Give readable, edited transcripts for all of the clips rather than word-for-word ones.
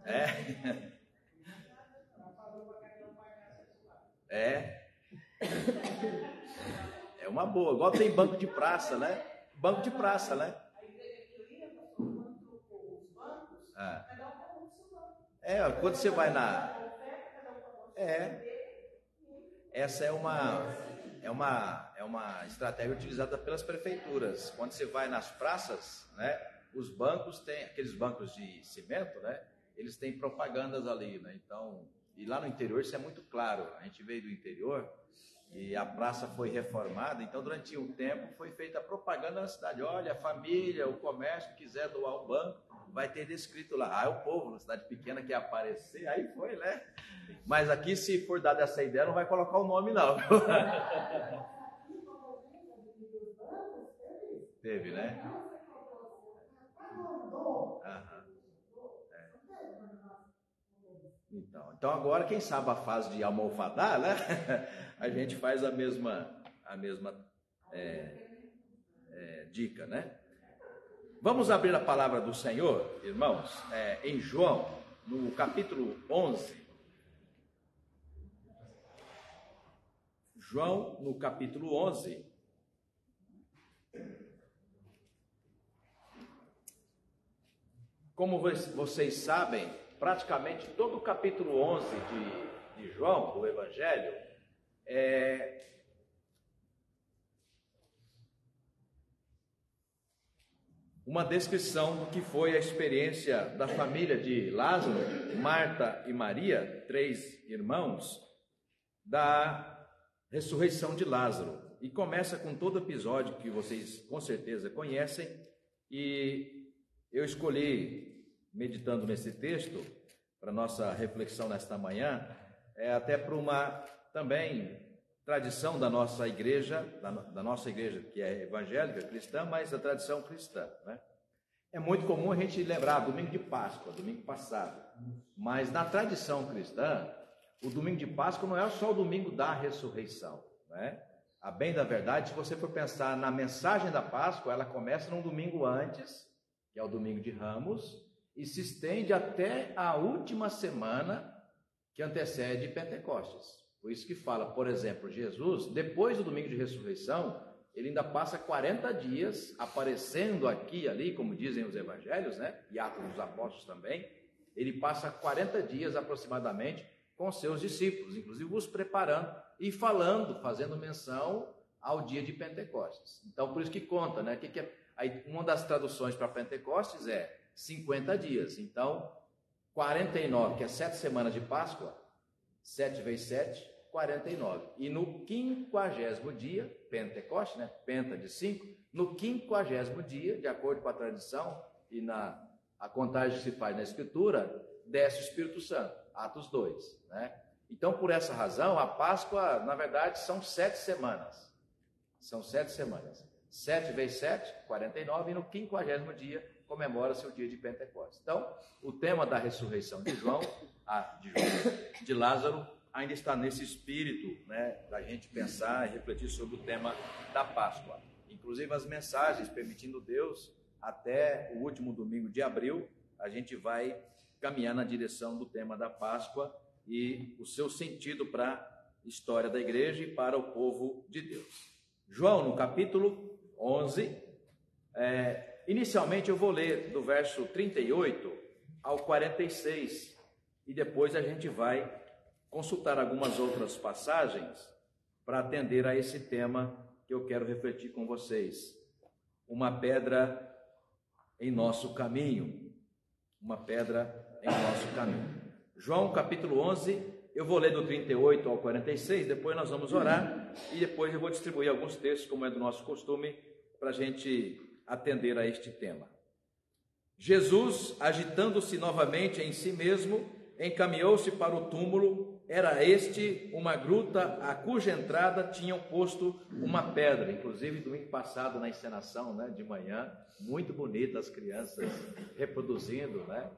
É. É. É uma boa. Igual tem banco de praça, né? Banco de praça, né? Quando você vai na... Essa é uma estratégia utilizada pelas prefeituras. Quando você vai nas praças, né? Os bancos têm, aqueles bancos de cimento, né? Eles têm propagandas ali, né? Então, e lá no interior isso é muito claro. A gente veio do interior e a praça foi reformada, então durante um tempo foi feita a propaganda na cidade. Olha, a família, o comércio que quiser doar o banco, vai ter descrito lá. O povo na cidade pequena quer aparecer, aí foi, né? Mas aqui, se for dada essa ideia, não vai colocar o nome, não. Teve, né? Então agora, quem sabe a fase de almofadar, né? A gente faz a mesma dica, né? Vamos abrir a palavra do Senhor, irmãos, em João, no capítulo 11. João, no capítulo 11. Como vocês sabem, praticamente todo o capítulo 11 de João, do Evangelho, é uma descrição do que foi a experiência da família de Lázaro, Marta e Maria, 3 irmãos, da ressurreição de Lázaro. E começa com todo o episódio que vocês com certeza conhecem, e eu escolhi, meditando nesse texto, para nossa reflexão nesta manhã, até para uma também tradição da nossa igreja, que é evangélica, cristã, mas a tradição cristã, né? É muito comum a gente lembrar domingo de Páscoa, domingo passado, mas na tradição cristã, o domingo de Páscoa não é só o domingo da ressurreição, né? A bem da verdade, se você for pensar na mensagem da Páscoa, ela começa num domingo antes, que é o domingo de Ramos, e se estende até a última semana que antecede Pentecostes. Por isso que fala, por exemplo, Jesus, depois do domingo de ressurreição, ele ainda passa 40 dias aparecendo aqui e ali, como dizem os evangelhos, né? E Atos dos Apóstolos também. Ele passa 40 dias aproximadamente com seus discípulos, inclusive os preparando e falando, fazendo menção ao dia de Pentecostes. Então, por isso que conta, né? Aí, uma das traduções para Pentecostes é 50 dias. Então, 49, que é 7 semanas de Páscoa, 7 vezes 7, 49. E no 50º dia, Pentecostes, né? Penta de 5, no 50º dia, de acordo com a tradição e a contagem que se faz na Escritura, desce o Espírito Santo, Atos 2, né? Então, por essa razão, a Páscoa, na verdade, são 7 semanas. São 7 semanas. 7 vezes 7, 49, e no 50º dia comemora-se o dia de Pentecostes. Então, o tema da ressurreição de Lázaro ainda está nesse espírito, né, da gente pensar e refletir sobre o tema da Páscoa. Inclusive as mensagens, permitindo Deus, até o último domingo de abril, a gente vai caminhar na direção do tema da Páscoa e o seu sentido para a história da igreja e para o povo de Deus. João, no capítulo 11, inicialmente eu vou ler do verso 38 ao 46 e depois a gente vai consultar algumas outras passagens para atender a esse tema que eu quero refletir com vocês. Uma pedra em nosso caminho. Uma pedra em nosso caminho. João capítulo 11, eu vou ler do 38 ao 46, depois nós vamos orar e depois eu vou distribuir alguns textos, como é do nosso costume, para a gente atender a este tema. Jesus, agitando-se novamente em si mesmo, encaminhou-se para o túmulo. Era este uma gruta a cuja entrada tinham posto uma pedra. Inclusive, domingo passado, na encenação, né, de manhã, muito bonita, as crianças reproduzindo, né,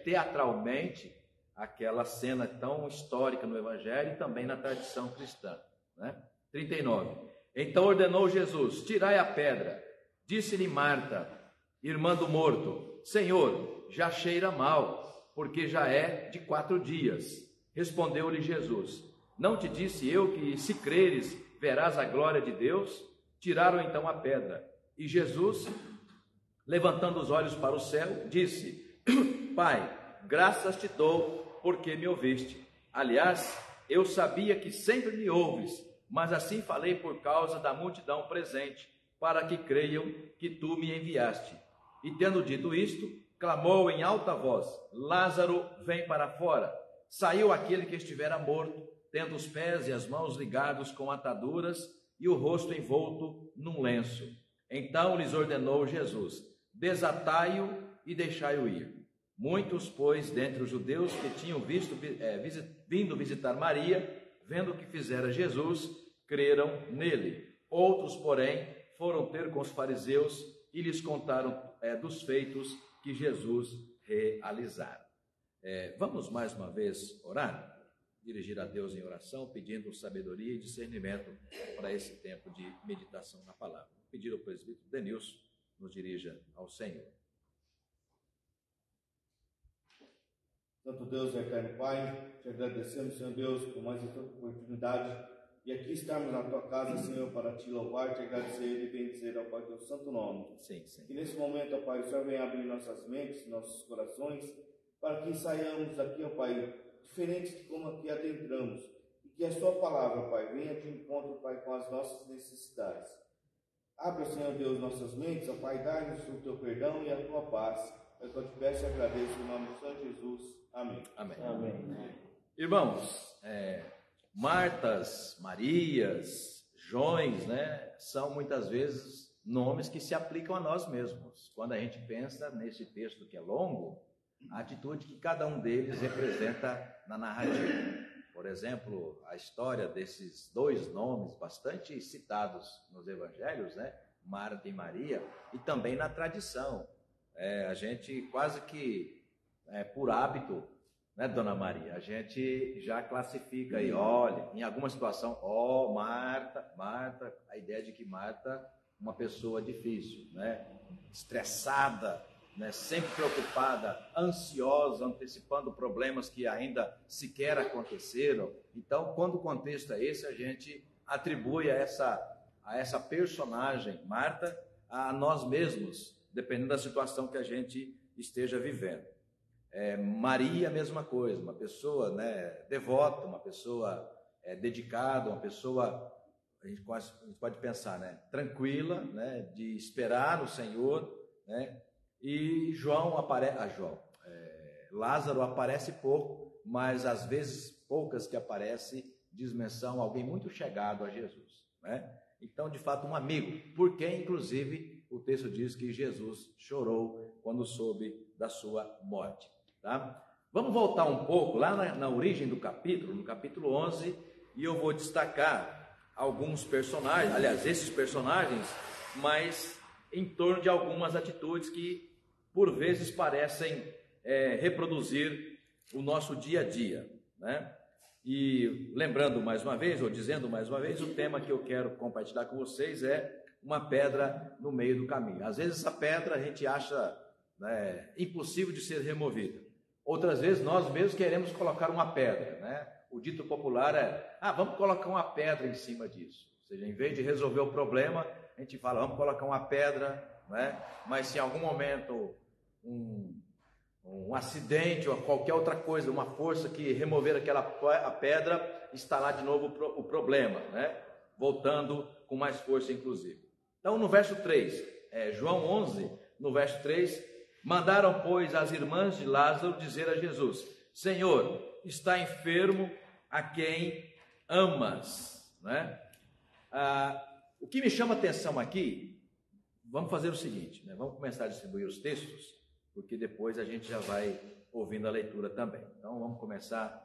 teatralmente, aquela cena tão histórica no Evangelho e também na tradição cristã, né? 39. Então ordenou Jesus: tirai a pedra. Disse-lhe Marta, irmã do morto: Senhor, já cheira mal, porque já é de 4 dias. Respondeu-lhe Jesus: não te disse eu que, se creres, verás a glória de Deus? Tiraram então a pedra. E Jesus, levantando os olhos para o céu, disse: Pai, graças te dou, porque me ouviste. Aliás, eu sabia que sempre me ouves, mas assim falei por causa da multidão presente, para que creiam que tu me enviaste. E tendo dito isto, clamou em alta voz: Lázaro, vem para fora. Saiu aquele que estivera morto, tendo os pés e as mãos ligados com ataduras e o rosto envolto num lenço. Então lhes ordenou Jesus: desatai-o e deixai-o ir. Muitos, pois, dentre os judeus que tinham vindo visitar Maria, vendo o que fizera Jesus, creram nele. Outros, porém, foram ter com os fariseus e lhes contaram dos feitos que Jesus realizara. Vamos mais uma vez orar? Dirigir a Deus em oração, pedindo sabedoria e discernimento para esse tempo de meditação na palavra. Pedir ao presbítero Denilson nos dirija ao Senhor. Santo Deus e eterno Pai, te agradecemos, Senhor Deus, por mais essa oportunidade e aqui estarmos na tua casa, Senhor, para te louvar, te agradecer e bendizer ao Pai teu santo nome. Sim. E nesse momento, ó Pai, o Senhor vem abrir nossas mentes, nossos corações, para que saiamos aqui, ó Pai, diferentes de como aqui adentramos, e que a sua palavra, Pai, venha de encontro, Pai, com as nossas necessidades. Abra, Senhor Deus, nossas mentes, ó Pai, dá-nos o teu perdão e a tua paz. É o que eu te peço e agradeço em nome do Senhor Jesus. Amém. Amém. Irmãos, Martas, Marias, Joões, né, são muitas vezes nomes que se aplicam a nós mesmos. Quando a gente pensa nesse texto que é longo, a atitude que cada um deles representa na narrativa. Por exemplo, a história desses 2 nomes bastante citados nos evangelhos, né? Marta e Maria, e também na tradição. A gente quase que, por hábito, né, Dona Maria, a gente já classifica aí, olha, em alguma situação, Marta, a ideia de que Marta, uma pessoa difícil, né? Estressada, né, sempre preocupada, ansiosa, antecipando problemas que ainda sequer aconteceram. Então, quando o contexto é esse, a gente atribui a essa personagem, Marta, a nós mesmos, dependendo da situação que a gente esteja vivendo. Maria, a mesma coisa, uma pessoa, né, devota, uma pessoa dedicada, uma pessoa, a gente pode pensar, né, tranquila, né, de esperar no Senhor, né. E Lázaro aparece pouco, mas às vezes poucas que aparece diz menção a alguém muito chegado a Jesus, né? Então, de fato, um amigo, porque inclusive o texto diz que Jesus chorou quando soube da sua morte, tá? Vamos voltar um pouco lá na origem do capítulo, no capítulo 11, e eu vou destacar alguns personagens, aliás, esses personagens, mas em torno de algumas atitudes que, por vezes, parecem reproduzir o nosso dia a dia, né? E lembrando mais uma vez, ou dizendo mais uma vez, o tema que eu quero compartilhar com vocês é uma pedra no meio do caminho. Às vezes essa pedra a gente acha, né, impossível de ser removida. Outras vezes nós mesmos queremos colocar uma pedra, né? O dito popular é, vamos colocar uma pedra em cima disso. Ou seja, em vez de resolver o problema, a gente fala, vamos colocar uma pedra, né? Mas se em algum momento um acidente ou qualquer outra coisa, uma força que remover a pedra, está lá de novo o problema, né? Voltando com mais força, inclusive. Então, no verso 3, João 11, no verso 3, mandaram, pois, as irmãs de Lázaro dizer a Jesus: Senhor, está enfermo a quem amas, né? O que me chama a atenção aqui, vamos fazer o seguinte, né? Vamos começar a distribuir os textos, porque depois a gente já vai ouvindo a leitura também. Então, vamos começar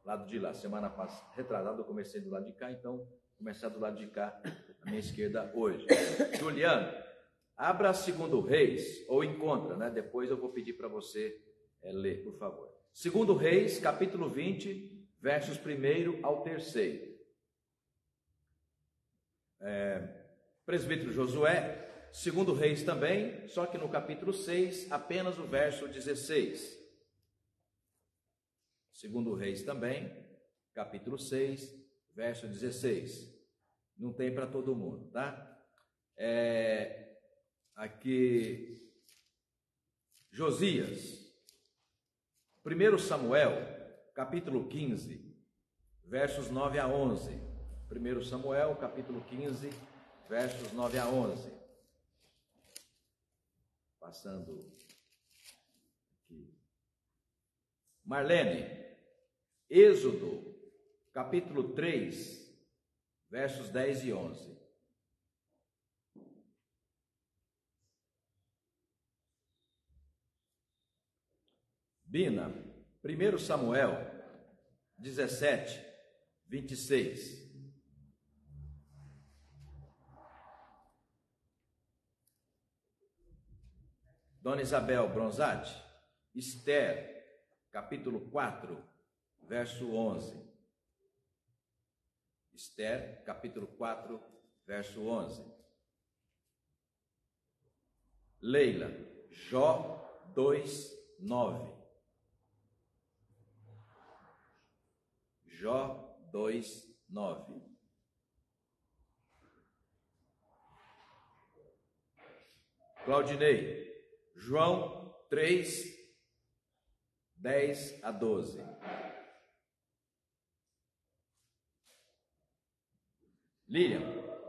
lado de lá. Semana passada, retrasada, eu comecei do lado de cá, então, começar do lado de cá, à minha esquerda hoje. Juliano, abra 2 Reis, ou encontra, né? Depois eu vou pedir para você ler, por favor. 2 Reis, capítulo 20, versos 1 ao 3. Presbítero Josué, 2 Reis também, só que no capítulo 6, apenas o verso 16. Segundo Reis também, capítulo 6, verso 16. Não tem para todo mundo, tá? Aqui, Josias, 1 Samuel, capítulo 15, versos 9 a 11. 1 Samuel, capítulo 15, versos 9 a 11. Passando aqui. Marlene, Êxodo, capítulo 3, versos 10 e 11. Bina, 1 Samuel 17, 26. Dona Isabel Bronzatti, Esther, capítulo 4, verso 11. Esther, capítulo 4, verso 11. Leila, Jó 2, 9. Jó 2, 9. Claudinei, João 3, 10 a 12. Lilian,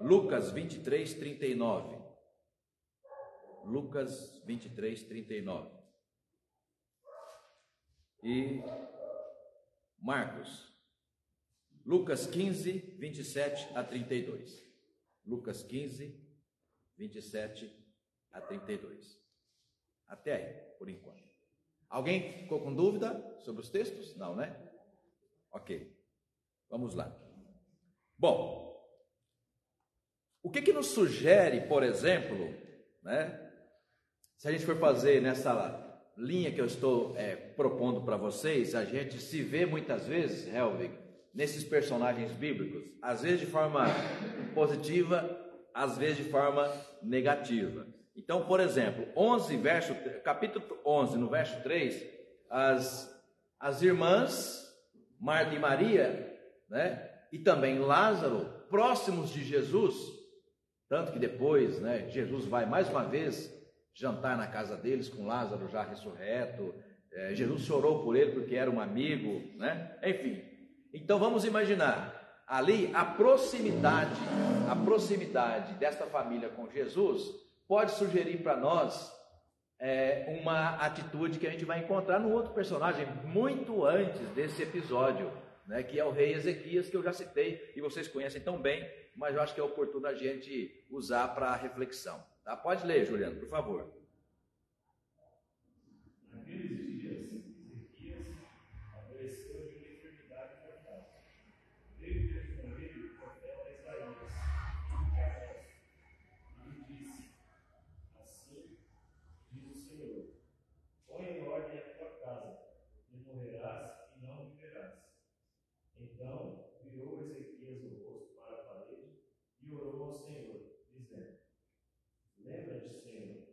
Lucas 23, 39. Lucas 23, 39. E Marcos, Lucas 15, 27 a 32. Lucas 15, 27 a 32. Até aí, por enquanto. Alguém ficou com dúvida sobre os textos? Não, né? Ok. Vamos lá. Bom, o que nos sugere, por exemplo, né? Se a gente for fazer nessa linha que eu estou propondo para vocês, a gente se vê muitas vezes, Helvig, nesses personagens bíblicos, às vezes de forma positiva, às vezes de forma negativa. Então, por exemplo, capítulo 11, no verso 3, as irmãs Marta e Maria, né, e também Lázaro, próximos de Jesus, tanto que depois, né, Jesus vai mais uma vez jantar na casa deles com Lázaro já ressurreto. Jesus chorou por ele porque era um amigo, né? Enfim, então vamos imaginar ali a proximidade desta família com Jesus pode sugerir para nós uma atitude que a gente vai encontrar no outro personagem muito antes desse episódio, né, que é o rei Ezequias, que eu já citei e vocês conhecem tão bem, mas eu acho que é oportuno a gente usar para reflexão. Tá? Pode ler, Juliano, por favor. Naqueles dias, Ezequias adoeceu de uma enfermidade mortal. Veio ter com ele o profeta Isaías, filho de Amós, e lhe disse: Assim diz o Senhor: põe em ordem a tua casa, e morrerás e não viverás. Então virou Ezequias o rosto para a parede e orou ao Senhor, dizendo: lembra-te, Senhor,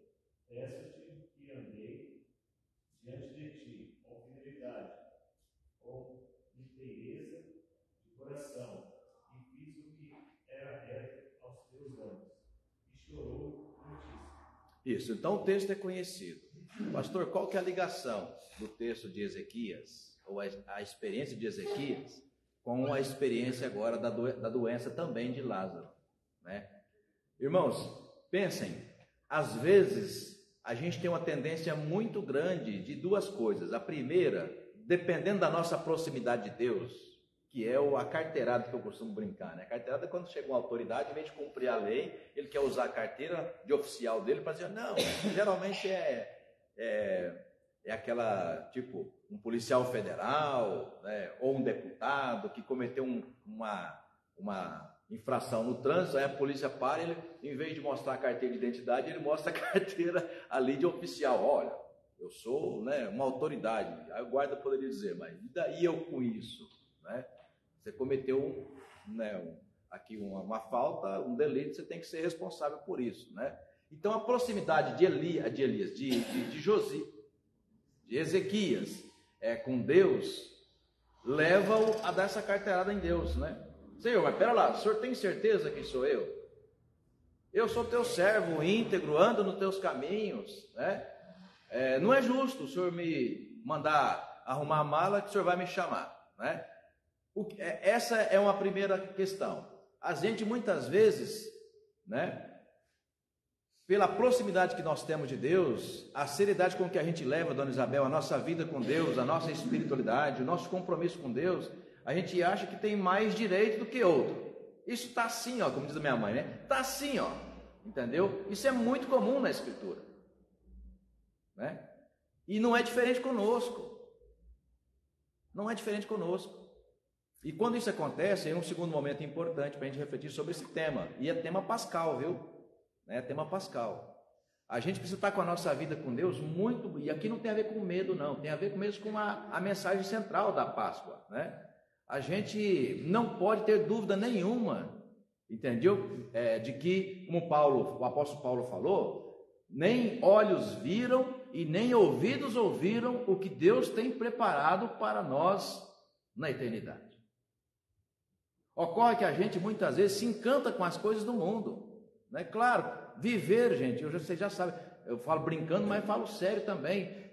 peço-te que andei diante de ti com fidelidade, com inteireza de coração, e fiz o que era reto aos teus olhos, e chorou muitíssimo. Isso, então o texto é conhecido. Pastor, qual que é a ligação do texto de Ezequias, ou a experiência de Ezequias, com a experiência agora da doença também de Lázaro, né? Irmãos, pensem, às vezes a gente tem uma tendência muito grande de duas coisas. A primeira, dependendo da nossa proximidade de Deus, que é a carteirada que eu costumo brincar, né? A carteirada é quando chega uma autoridade, em vez de cumprir a lei, ele quer usar a carteira de oficial dele para dizer, não, geralmente é aquela, tipo, um policial federal, né, ou um deputado que cometeu uma infração no trânsito, aí a polícia para, ele, em vez de mostrar a carteira de identidade, ele mostra a carteira ali de oficial. Olha, eu sou, né, uma autoridade. Aí o guarda poderia dizer, mas e daí eu com isso? Né? Você cometeu aqui uma falta, um delito, você tem que ser responsável por isso. Né? Então a proximidade de Ezequias com Deus, leva-o a dar essa carteirada em Deus, né? Senhor, mas pera lá, o senhor tem certeza que sou eu? Eu sou teu servo íntegro, ando nos teus caminhos, né? Não é justo o senhor me mandar arrumar a mala que o senhor vai me chamar, né? Essa é uma primeira questão. A gente muitas vezes, né, pela proximidade que nós temos de Deus, a seriedade com que a gente leva, Dona Isabel, a nossa vida com Deus, a nossa espiritualidade, o nosso compromisso com Deus, a gente acha que tem mais direito do que outro. Isso está assim, ó, como diz a minha mãe, né? Está assim, ó, entendeu? Isso é muito comum na Escritura, né? E não é diferente conosco. Não é diferente conosco. E quando isso acontece, é um segundo momento importante para a gente refletir sobre esse tema. E é tema pascal, viu? É tema pascal. A gente precisa estar com a nossa vida com Deus muito... E aqui não tem a ver com medo, não. Tem a ver mesmo com a mensagem central da Páscoa, né? A gente não pode ter dúvida nenhuma, entendeu? De que, como o apóstolo Paulo falou, nem olhos viram e nem ouvidos ouviram o que Deus tem preparado para nós na eternidade. Ocorre que a gente muitas vezes se encanta com as coisas do mundo, né? Claro, viver, gente, vocês já sabem, eu falo brincando, mas falo sério também,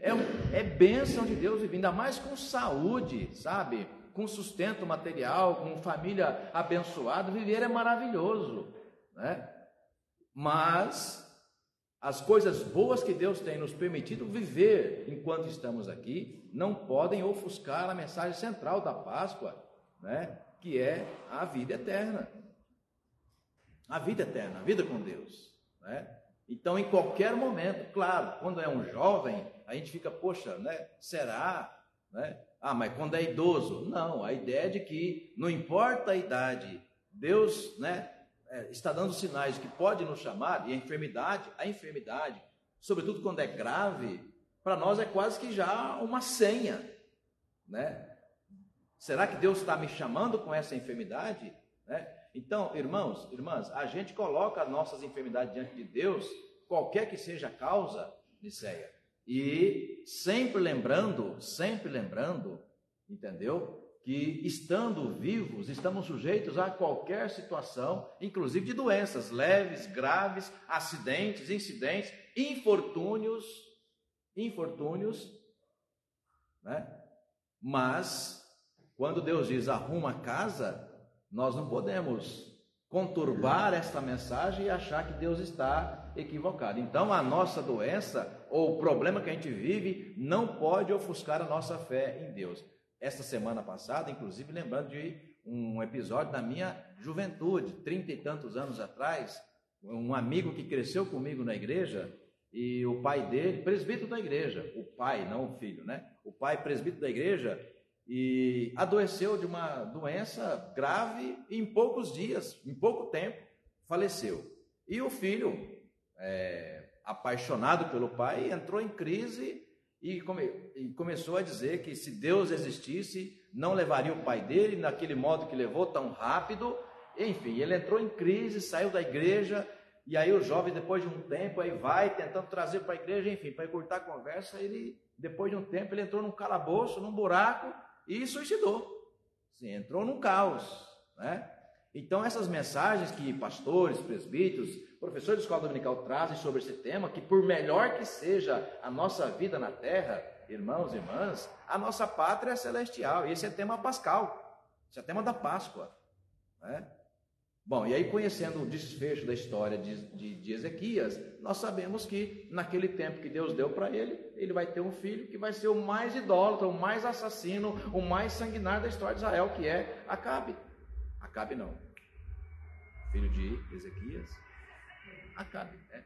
é bênção de Deus viver, ainda mais com saúde, sabe? Com sustento material, com família abençoada, viver é maravilhoso, né? Mas as coisas boas que Deus tem nos permitido viver enquanto estamos aqui não podem ofuscar a mensagem central da Páscoa, né? Que é a vida eterna. A vida eterna, a vida com Deus, né? Então, em qualquer momento, claro, quando é um jovem, a gente fica, poxa, né? Será? Né? Ah, mas quando é idoso? Não, a ideia é de que não importa a idade, Deus, né, está dando sinais de que pode nos chamar, e a enfermidade, sobretudo quando é grave, para nós é quase que já uma senha, né? Será que Deus está me chamando com essa enfermidade? Né? Então, irmãos, irmãs, a gente coloca as nossas enfermidades diante de Deus, qualquer que seja a causa, Niceia, e sempre lembrando, entendeu? Que estando vivos, estamos sujeitos a qualquer situação, inclusive de doenças leves, graves, acidentes, incidentes, infortúnios, né? Mas quando Deus diz arruma a casa, nós não podemos conturbar esta mensagem e achar que Deus está equivocado. Então a nossa doença ou o problema que a gente vive não pode ofuscar a nossa fé em Deus. Esta semana passada, inclusive, lembrando de um episódio da minha juventude, 30 e tantos anos atrás, um amigo que cresceu comigo na igreja, e o pai dele, presbítero da igreja, o pai, não o filho, né? O pai, presbítero da igreja, e adoeceu de uma doença grave e em poucos dias, em pouco tempo, faleceu. E o filho, apaixonado pelo pai, entrou em crise e começou a dizer que se Deus existisse, não levaria o pai dele naquele modo que levou tão rápido. Enfim, ele entrou em crise, saiu da igreja, e aí o jovem, depois de um tempo, aí vai tentando trazer para a igreja, enfim, para encurtar a conversa, depois de um tempo, ele entrou num calabouço, num buraco, e suicidou. Sim, entrou num caos, né? Então essas mensagens que pastores, presbíteros, professores de escola dominical trazem sobre esse tema, que por melhor que seja a nossa vida na terra, irmãos e irmãs, a nossa pátria é celestial, e esse é tema pascal, esse é tema da Páscoa, né? Bom, e aí conhecendo o desfecho da história de Ezequias, nós sabemos que naquele tempo que Deus deu para ele vai ter um filho que vai ser o mais idólatra, o mais assassino, o mais sanguinário da história de Israel, que é Acabe. Acabe não, filho de Ezequias, Acabe, né?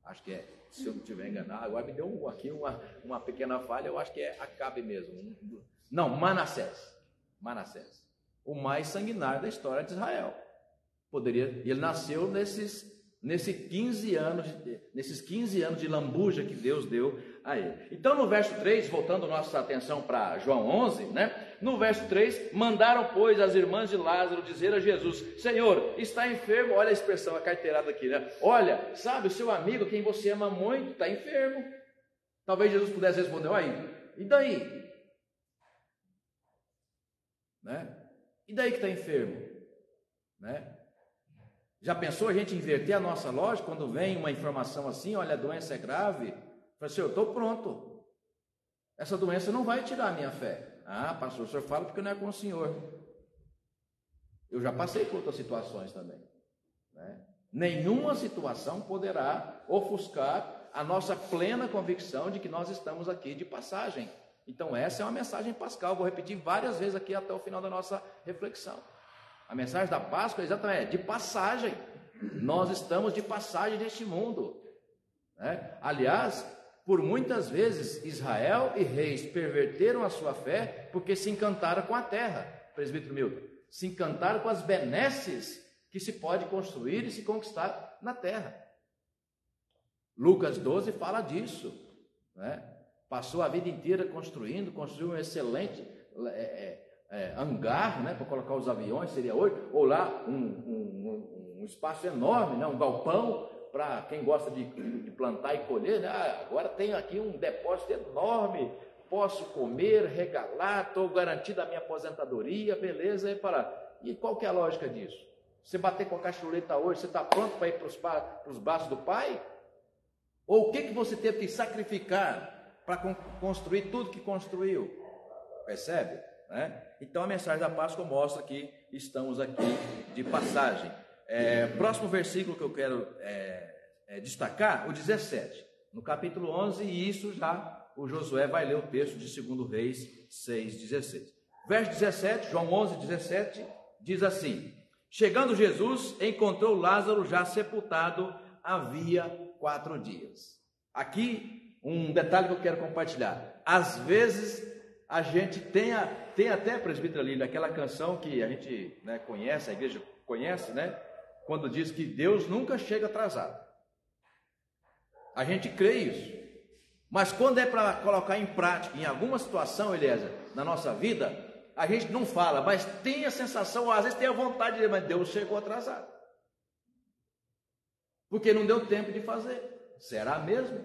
Acho que se eu não estiver enganado, agora me deu aqui uma pequena falha, eu acho que é Acabe mesmo. Não, Manassés, o mais sanguinário da história de Israel. Ele nasceu nesses 15 anos de lambuja que Deus deu a ele. Então no verso 3, voltando nossa atenção para João 11, né? No verso 3, mandaram, pois, as irmãs de Lázaro dizer a Jesus: Senhor, está enfermo. Olha a expressão, a carteirada aqui, né? Olha, sabe, o seu amigo, quem você ama muito, está enfermo. Talvez Jesus pudesse responder: aí, e daí? né? E daí que está enfermo, né? Já pensou a gente inverter a nossa lógica quando vem uma informação assim, olha, a doença é grave? Fala assim, eu estou pronto. Essa doença não vai tirar a minha fé. Ah, pastor, o senhor fala porque não é com o senhor. Eu já passei por outras situações também, né? Nenhuma situação poderá ofuscar a nossa plena convicção de que nós estamos aqui de passagem. Então essa é uma mensagem pascal, vou repetir várias vezes aqui até o final da nossa reflexão. A mensagem da Páscoa é exatamente de passagem. Nós estamos de passagem neste mundo, né? Aliás, por muitas vezes Israel e reis perverteram a sua fé porque se encantaram com a terra, presbítero Milton, se encantaram com as benesses que se pode construir e se conquistar na terra. Lucas 12 fala disso, né? Passou a vida inteira construiu um excelente hangar, né, para colocar os aviões, seria hoje, ou lá um espaço enorme, né, um galpão, para quem gosta de plantar e colher, né? Agora tenho aqui um depósito enorme, posso comer, regalar, estou garantido a minha aposentadoria, beleza, e qual que é a lógica disso? Você bater com a cachorreta hoje, você está pronto para ir para os braços do Pai? Ou o que você teve que sacrificar para construir tudo que construiu? Percebe? Né? Então a mensagem da Páscoa mostra que estamos aqui de passagem. Próximo versículo que eu quero destacar, o 17, no capítulo 11, e isso já o Josué vai ler o texto de 2 Reis 6,16. Verso 17, João 11, 17, diz assim: chegando Jesus, encontrou Lázaro já sepultado havia 4 dias. Aqui um detalhe que eu quero compartilhar. Às vezes a gente tem até, presbítero Lília, aquela canção que a gente, né, conhece, a igreja conhece, né? Quando diz que Deus nunca chega atrasado. A gente crê isso. Mas quando é para colocar em prática, em alguma situação, Eliezer, na nossa vida, a gente não fala, mas tem a sensação, às vezes tem a vontade de dizer, mas Deus chegou atrasado. Porque não deu tempo de fazer. Será mesmo?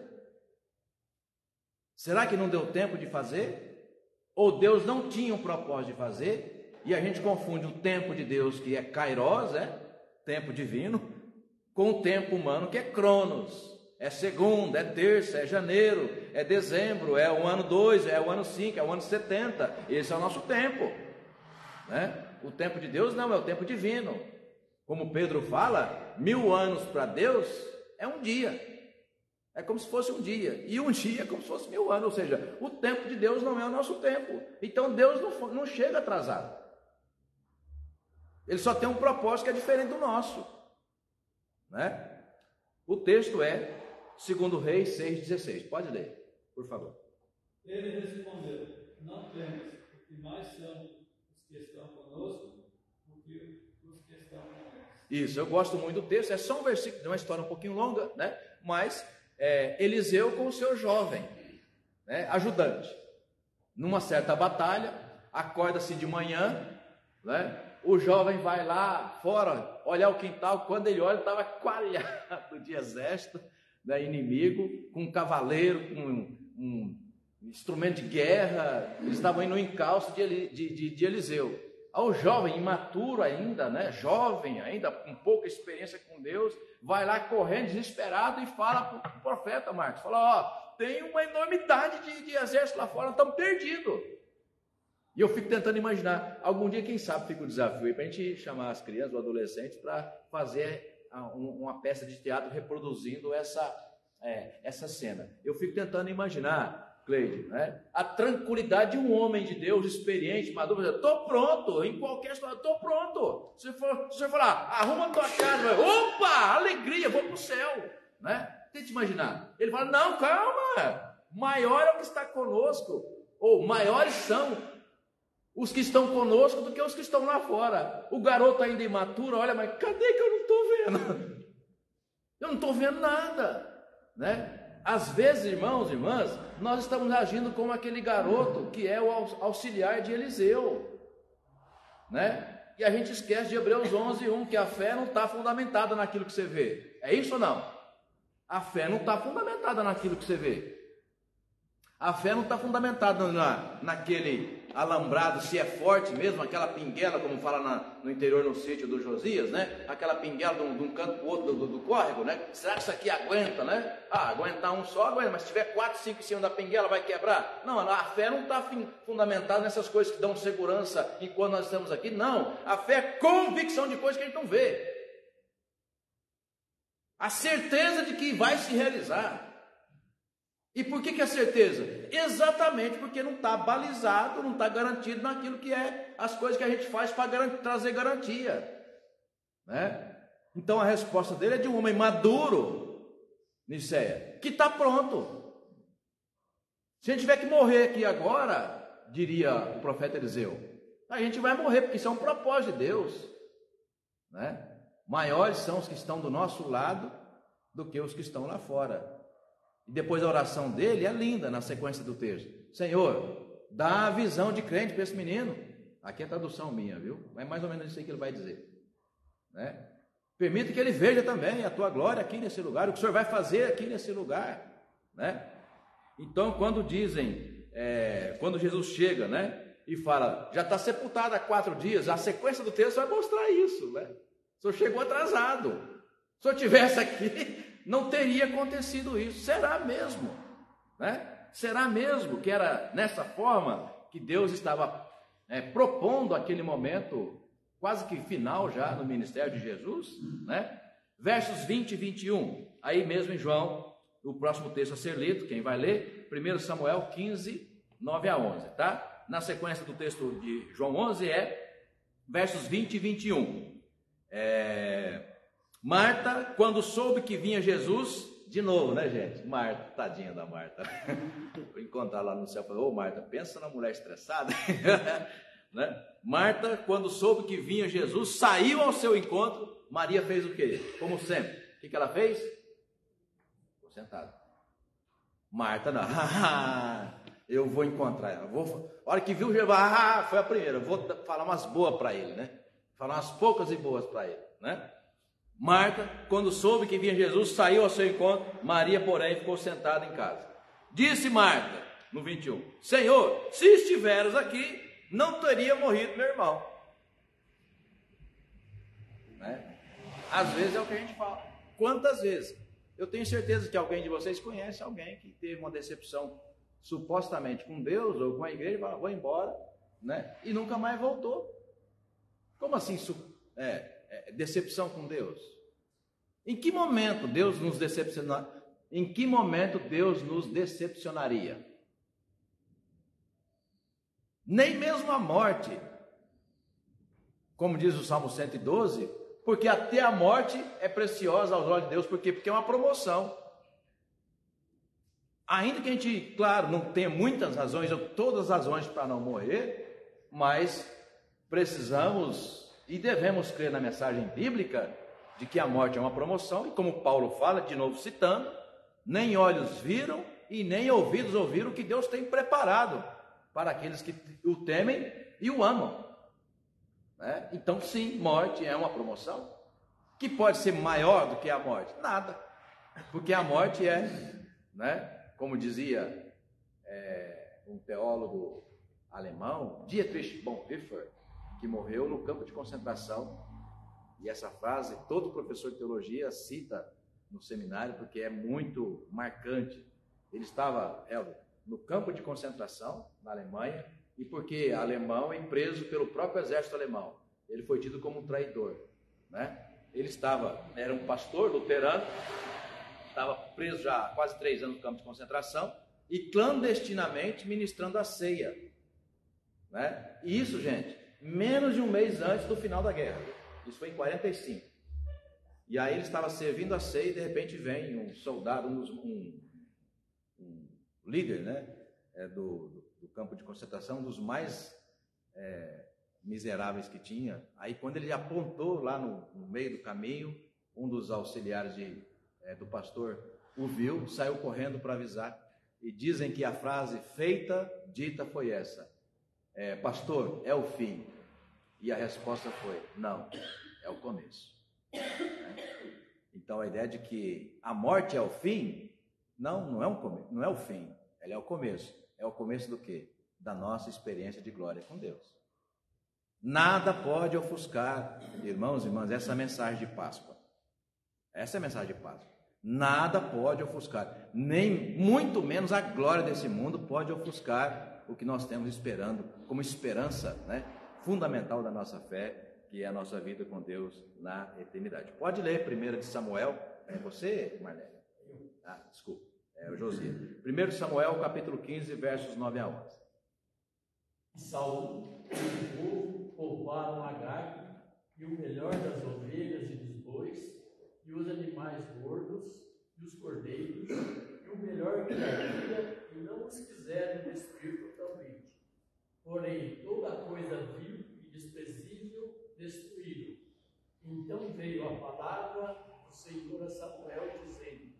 Será que não deu tempo de fazer? Ou Deus não tinha um propósito de fazer, e a gente confunde o tempo de Deus, que é kairos, tempo divino, com o tempo humano, que é cronos, é segunda, é terça, é janeiro, é dezembro, é o ano 2, é o ano 5, é o ano 70, esse é o nosso tempo, né? O tempo de Deus não, é o tempo divino. Como Pedro fala, 1000 anos para Deus é um dia. É como se fosse um dia, e um dia é como se fosse 1000 anos, ou seja, o tempo de Deus não é o nosso tempo. Então Deus não chega atrasado. Ele só tem um propósito que é diferente do nosso, né? O texto é 2 Reis 6,16. Pode ler, por favor. Ele respondeu: não temas, porque mais são os que estão conosco do que os que estão conosco. Isso, eu gosto muito do texto, é só um versículo, é uma história um pouquinho longa, né? Mas Eliseu com o seu jovem, né, ajudante, numa certa batalha, acorda-se de manhã, né, o jovem vai lá fora, olhar o quintal, quando ele olha, estava coalhado de exército, né, inimigo, com um cavaleiro, com um instrumento de guerra, eles estavam indo no encalço de Eliseu. Ao jovem, imaturo ainda, né, jovem ainda, com pouca experiência com Deus, vai lá correndo, desesperado, e fala para o profeta Marcos, fala, tem uma enormidade de exército lá fora, estamos perdidos. E eu fico tentando imaginar, algum dia, quem sabe, fica o desafio aí para a gente chamar as crianças ou adolescentes para fazer uma peça de teatro reproduzindo essa cena. Eu fico tentando imaginar, Cleide, né, a tranquilidade de um homem de Deus experiente, maduro, estou pronto, em qualquer situação, estou pronto. Se você falar, arruma a tua casa, opa, alegria, vou para o céu, né? Tente imaginar. Ele fala, não, calma, maior é o que está conosco, ou maiores são os que estão conosco do que os que estão lá fora. O garoto ainda imaturo, olha, mas cadê que eu não estou vendo? Eu não estou vendo nada, né? Às vezes, irmãos e irmãs, nós estamos agindo como aquele garoto que é o auxiliar de Eliseu, né? E a gente esquece de Hebreus 11:1, que a fé não está fundamentada naquilo que você vê. É isso ou não? A fé não está fundamentada naquilo que você vê. A fé não está fundamentada naquele alambrado, se é forte mesmo, aquela pinguela, como fala no interior, no sítio do Josias, né? Aquela pinguela de um canto para o outro do córrego, né? Será que isso aqui aguenta, né? Aguentar um só aguenta, mas se tiver 4, 5 em cima da pinguela, vai quebrar? Não, a fé não está fundamentada nessas coisas que dão segurança enquanto nós estamos aqui, não. A fé é convicção de coisas que a gente não vê. A certeza de que vai se realizar. E por que é certeza? Exatamente porque não está balizado, não está garantido naquilo que é as coisas que a gente faz para trazer garantia, né? Então a resposta dele é de um homem maduro, Niceia, que está pronto. Se a gente tiver que morrer aqui agora, diria o profeta Eliseu, a gente vai morrer, porque isso é um propósito de Deus, né? Maiores são os que estão do nosso lado do que os que estão lá fora. E depois a oração dele é linda na sequência do texto. Senhor, dá a visão de crente para esse menino. Aqui é a tradução minha, viu? Mas mais ou menos isso aí que ele vai dizer, né? Permita que ele veja também a tua glória aqui nesse lugar, o que o Senhor vai fazer aqui nesse lugar, né? Então, quando dizem, quando Jesus chega, né? E fala, já está sepultado há 4 dias, a sequência do texto vai mostrar isso, né? O Senhor chegou atrasado. Se eu estivesse aqui, não teria acontecido isso. Será mesmo, né? Será mesmo que era nessa forma que Deus estava propondo aquele momento quase que final já no ministério de Jesus, né? Versos 20 e 21, aí mesmo em João, o próximo texto a ser lido, quem vai ler? 1 Samuel 15, 9 a 11, tá? Na sequência do texto de João 11 versos 20 e 21. Marta, quando soube que vinha Jesus, de novo, né, gente? Marta, tadinha da Marta. Vou encontrar lá no céu, falou, Marta, pensa na mulher estressada. Né? Marta, quando soube que vinha Jesus, saiu ao seu encontro. Maria fez o quê? Como sempre. O que ela fez? Ficou sentada. Marta, não. Eu vou encontrar ela. A hora que viu Jesus, foi a primeira. Eu vou falar umas boas para ele, né? Falar umas poucas e boas para ele, né? Marta, quando soube que vinha Jesus, saiu ao seu encontro. Maria, porém, ficou sentada em casa. Disse Marta, no 21, Senhor, se estiveres aqui, não teria morrido meu irmão. Né? Às vezes é o que a gente fala. Quantas vezes? Eu tenho certeza que alguém de vocês conhece alguém que teve uma decepção supostamente com Deus ou com a igreja, e fala, vou embora, né? E nunca mais voltou. Como assim decepção com Deus? Em que momento Deus nos decepcionaria? Em que momento Deus nos decepcionaria? Nem mesmo a morte, como diz o Salmo 112, porque até a morte é preciosa aos olhos de Deus, porque é uma promoção. Ainda que a gente, claro, não tenha muitas razões, ou todas as razões para não morrer, mas precisamos e devemos crer na mensagem bíblica de que a morte é uma promoção, e como Paulo fala, de novo citando, nem olhos viram e nem ouvidos ouviram o que Deus tem preparado para aqueles que o temem e o amam. Né? Então sim, morte é uma promoção. Que pode ser maior do que a morte? Nada, porque a morte né, como dizia um teólogo alemão, Dietrich Bonhoeffer, que morreu no campo de concentração, e essa frase todo professor de teologia cita no seminário, porque é muito marcante. Ele estava no campo de concentração, na Alemanha, e porque alemão e preso pelo próprio exército alemão, ele foi tido como um traidor, né? Ele era um pastor luterano, estava preso já há quase 3 anos no campo de concentração, e clandestinamente ministrando a ceia, né? E isso, gente, menos de um mês antes do final da guerra. Isso foi em 45. E aí ele estava servindo a ceia e de repente vem um soldado, um líder, né, do campo de concentração, um dos mais miseráveis que tinha. Aí quando ele apontou lá no meio do caminho, um dos auxiliares do pastor o viu, saiu correndo para avisar. E dizem que a frase dita foi essa: pastor, é o fim. E a resposta foi: não, é o começo. Então a ideia de que a morte é o fim, não é o fim, ela é o começo. É o começo do quê? da nossa experiência de glória com Deus. Nada pode ofuscar, irmãos e irmãs, essa mensagem de Páscoa. Essa é a mensagem de Páscoa. Nada pode ofuscar, nem muito menos a glória desse mundo pode ofuscar o que nós temos esperando como esperança, né, fundamental da nossa fé, que é a nossa vida com Deus na eternidade. Pode ler 1 Samuel, é você, Marlene? Desculpa, é o Josias. 1 Samuel, capítulo 15, versos 9 a 11. Saul e o povo pouparam Agag e o melhor das ovelhas e dos bois, e os animais gordos, e os cordeiros, e o melhor que havia, e não os quiseram destruir totalmente. Porém, toda a coisa vil e desprezível destruíram. Então veio a palavra do Senhor a Samuel, dizendo: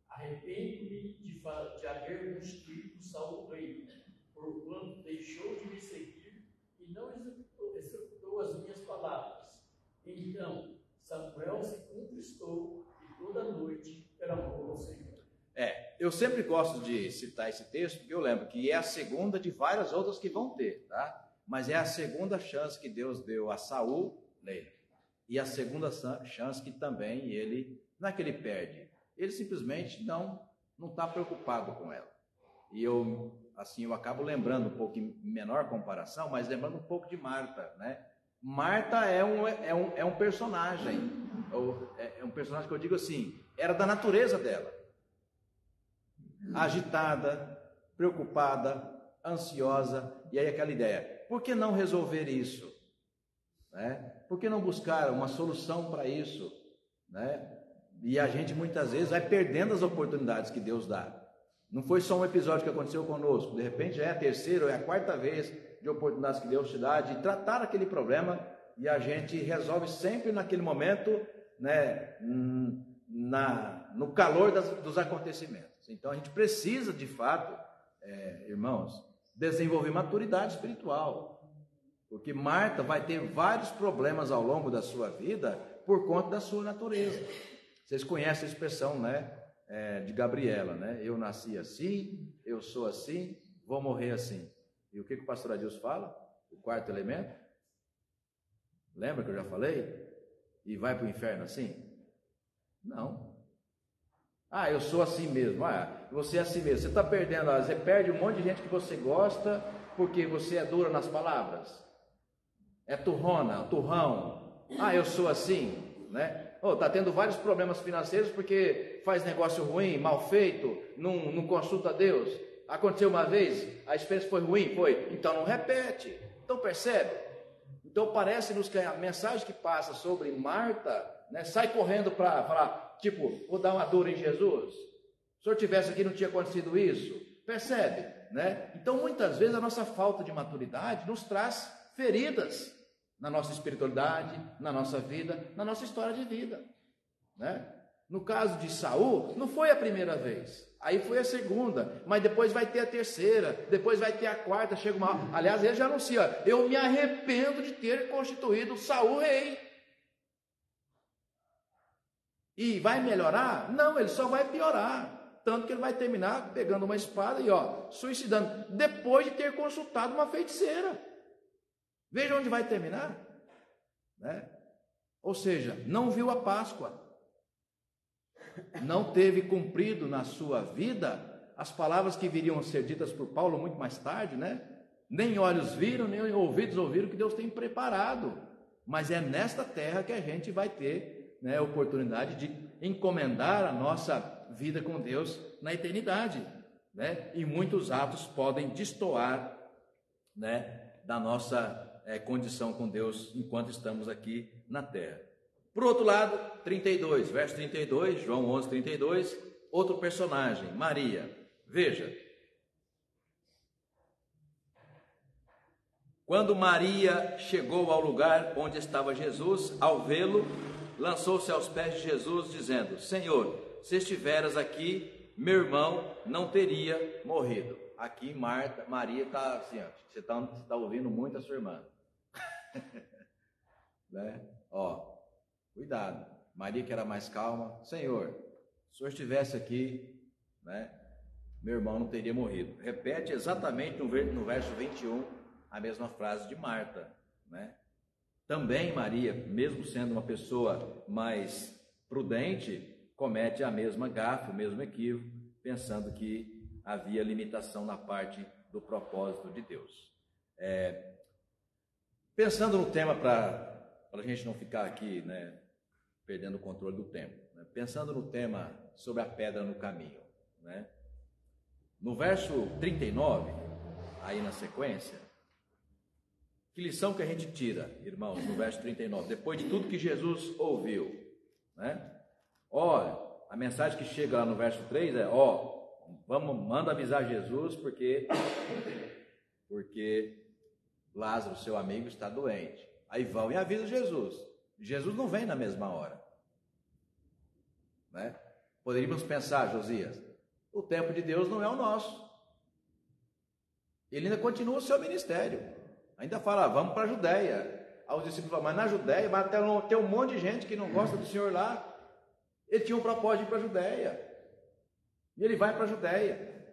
arrependo-me de haver constituído Saul rei, porquanto deixou de me seguir e não executou as minhas palavras. Então Samuel se contristou e toda noite clamou ao Senhor. Eu sempre gosto de citar esse texto, porque eu lembro que é a segunda de várias outras que vão ter, tá? Mas é a segunda chance que Deus deu a Saul, né? E a segunda chance que também ele, não é que ele perde, ele simplesmente não está preocupado com ela. E eu acabo lembrando um pouco, em menor comparação, mas lembrando um pouco de Marta, né? Marta é um personagem, é um personagem que eu digo assim, era da natureza dela. Agitada, preocupada, ansiosa, e aí aquela ideia, por que não resolver isso? Né? Por que não buscar uma solução para isso? Né? E a gente muitas vezes vai perdendo as oportunidades que Deus dá. Não foi só um episódio que aconteceu conosco, de repente já é a terceira ou é a quarta vez de oportunidades que Deus te dá de tratar aquele problema, e a gente resolve sempre naquele momento, né, no calor dos acontecimentos. Então a gente precisa de fato, irmãos, desenvolver maturidade espiritual, porque Marta vai ter vários problemas ao longo da sua vida por conta da sua natureza. Vocês conhecem a expressão, né, de Gabriela, né? Eu nasci assim, eu sou assim, vou morrer assim. E o que o pastor Adilson fala? O quarto elemento? Lembra que eu já falei? E vai para o inferno assim? Não. Eu sou assim mesmo. Você é assim mesmo. Você está perdendo, você perde um monte de gente que você gosta porque você é dura nas palavras. É turrona, turrão. Eu sou assim, né? Está tendo vários problemas financeiros porque faz negócio ruim, mal feito, não consulta Deus. Aconteceu uma vez, a experiência foi ruim? Foi. Então não repete. Então percebe? Então parece-nos que a mensagem que passa sobre Marta, né, sai correndo para falar, tipo, vou dar uma dura em Jesus. Se o senhor tivesse aqui não tinha acontecido isso. Percebe? Né? Então muitas vezes a nossa falta de maturidade nos traz feridas na nossa espiritualidade, na nossa vida, na nossa história de vida, né? No caso de Saul, não foi a primeira vez, aí foi a segunda, mas depois vai ter a terceira, depois vai ter a quarta, chega uma... Aliás, ele já anuncia, eu me arrependo de ter constituído Saul rei. E vai melhorar? Não, ele só vai piorar, tanto que ele vai terminar pegando uma espada e suicidando, depois de ter consultado uma feiticeira. Veja onde vai terminar, né? Ou seja, não viu a Páscoa, não teve cumprido na sua vida as palavras que viriam a ser ditas por Paulo muito mais tarde, né? Nem olhos viram, nem ouvidos ouviram que Deus tem preparado, mas é nesta terra que a gente vai ter, né, a oportunidade de encomendar a nossa vida com Deus na eternidade, né? E muitos atos podem destoar, né, da nossa condição com Deus enquanto estamos aqui na terra. Por outro lado, 32, verso 32, João 11, 32, outro personagem, Maria. Veja, quando Maria chegou ao lugar onde estava Jesus, ao vê-lo, lançou-se aos pés de Jesus, dizendo, Senhor, se estiveras aqui, meu irmão não teria morrido. Aqui Maria está assim, você está ouvindo muito a sua irmã. Né? Cuidado. Maria, que era mais calma, Senhor, se o senhor estivesse aqui, né, meu irmão não teria morrido. Repete exatamente no verso 21 a mesma frase de Marta, né? Também Maria, mesmo sendo uma pessoa mais prudente, comete a mesma gafe, o mesmo equívoco, pensando que havia limitação na parte do propósito de Deus. Pensando no tema, para a gente não ficar aqui, né, perdendo o controle do tempo, né? Pensando no tema sobre a pedra no caminho, né? No verso 39, aí na sequência, que lição que a gente tira, irmãos, no verso 39, depois de tudo que Jesus ouviu, né? Olha, a mensagem que chega lá no verso 3 é, manda avisar Jesus, porque Lázaro, seu amigo, está doente. Aí vão e avisam Jesus. Jesus não vem na mesma hora, né? Poderíamos pensar, Josias, o tempo de Deus não é o nosso. Ele ainda continua o seu ministério. Ainda fala, vamos para a Judéia. Aí os discípulos falam, mas na Judéia vai ter um monte de gente que não gosta do Senhor lá. Ele tinha um propósito de ir para a Judéia. E ele vai para a Judéia.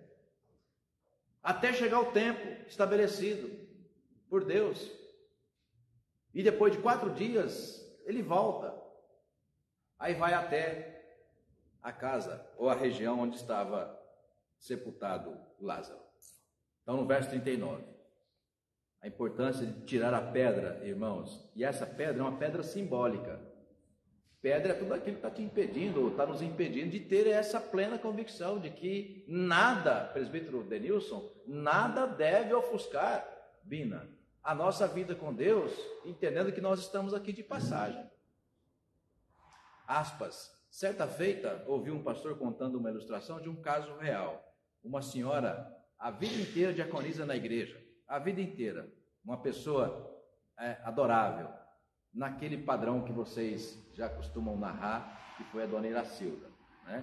Até chegar o tempo estabelecido por Deus. E depois de 4 dias, ele volta. Aí vai até a casa, ou a região onde estava sepultado Lázaro. Então, no verso 39, a importância de tirar a pedra, irmãos, e essa pedra é uma pedra simbólica. Pedra é tudo aquilo que está te impedindo, ou está nos impedindo de ter essa plena convicção de que nada, presbítero Denilson, nada deve ofuscar, Bina, a nossa vida com Deus, entendendo que nós estamos aqui de passagem. Aspas. Certa feita, ouvi um pastor contando uma ilustração de um caso real. Uma senhora, a vida inteira diaconiza na igreja, a vida inteira, uma pessoa adorável, naquele padrão que vocês já costumam narrar, que foi a dona Iracilda, né?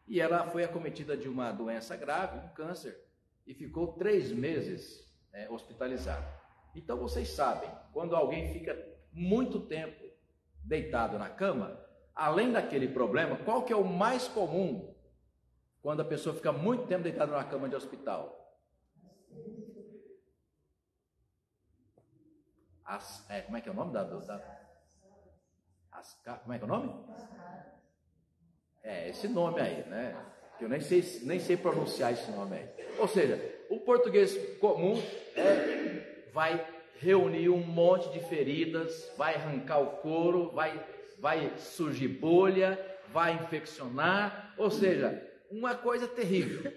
E ela foi acometida de uma doença grave, um câncer, e ficou 3 meses hospitalizada. Então vocês sabem, quando alguém fica muito tempo deitado na cama, além daquele problema, qual que é o mais comum quando a pessoa fica muito tempo deitada na cama de hospital? Como é que é o nome como é que é o nome? Esse nome aí, né? Que eu nem sei pronunciar esse nome aí. Ou seja, o português comum vai reunir um monte de feridas, vai arrancar o couro, vai surgir bolha, vai infeccionar, ou seja, uma coisa terrível.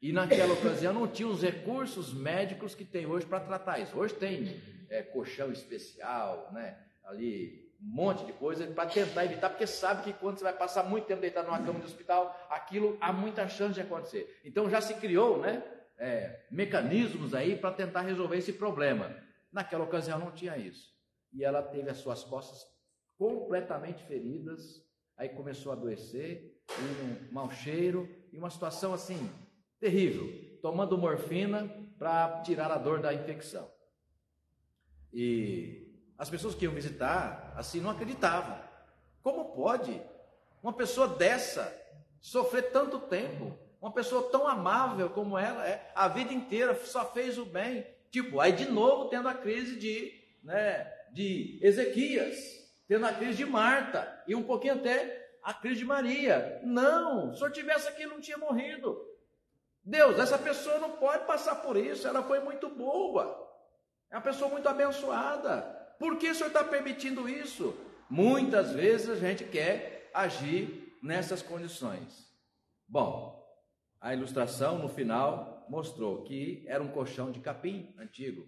E naquela ocasião não tinha os recursos médicos que tem hoje para tratar isso. Hoje tem colchão especial, né? Ali um monte de coisa para tentar evitar, porque sabe que quando você vai passar muito tempo deitado numa cama de hospital, aquilo há muita chance de acontecer. Então já se criou, né, mecanismos aí para tentar resolver esse problema. Naquela ocasião não tinha isso. E ela teve as suas costas completamente feridas, aí começou a adoecer, um mau cheiro, e uma situação assim, terrível, tomando morfina para tirar a dor da infecção. E as pessoas que iam visitar, assim, não acreditavam. Como pode uma pessoa dessa sofrer tanto tempo? Uma pessoa tão amável como ela a vida inteira só fez o bem. Tipo, aí de novo tendo a crise de Ezequias, tendo a crise de Marta, e um pouquinho até a crise de Maria. Não, se eu tivesse aqui, não tinha morrido. Deus, essa pessoa não pode passar por isso, ela foi muito boa, é uma pessoa muito abençoada. Por que o Senhor está permitindo isso? Muitas vezes a gente quer agir nessas condições. Bom, a ilustração no final mostrou que era um colchão de capim antigo.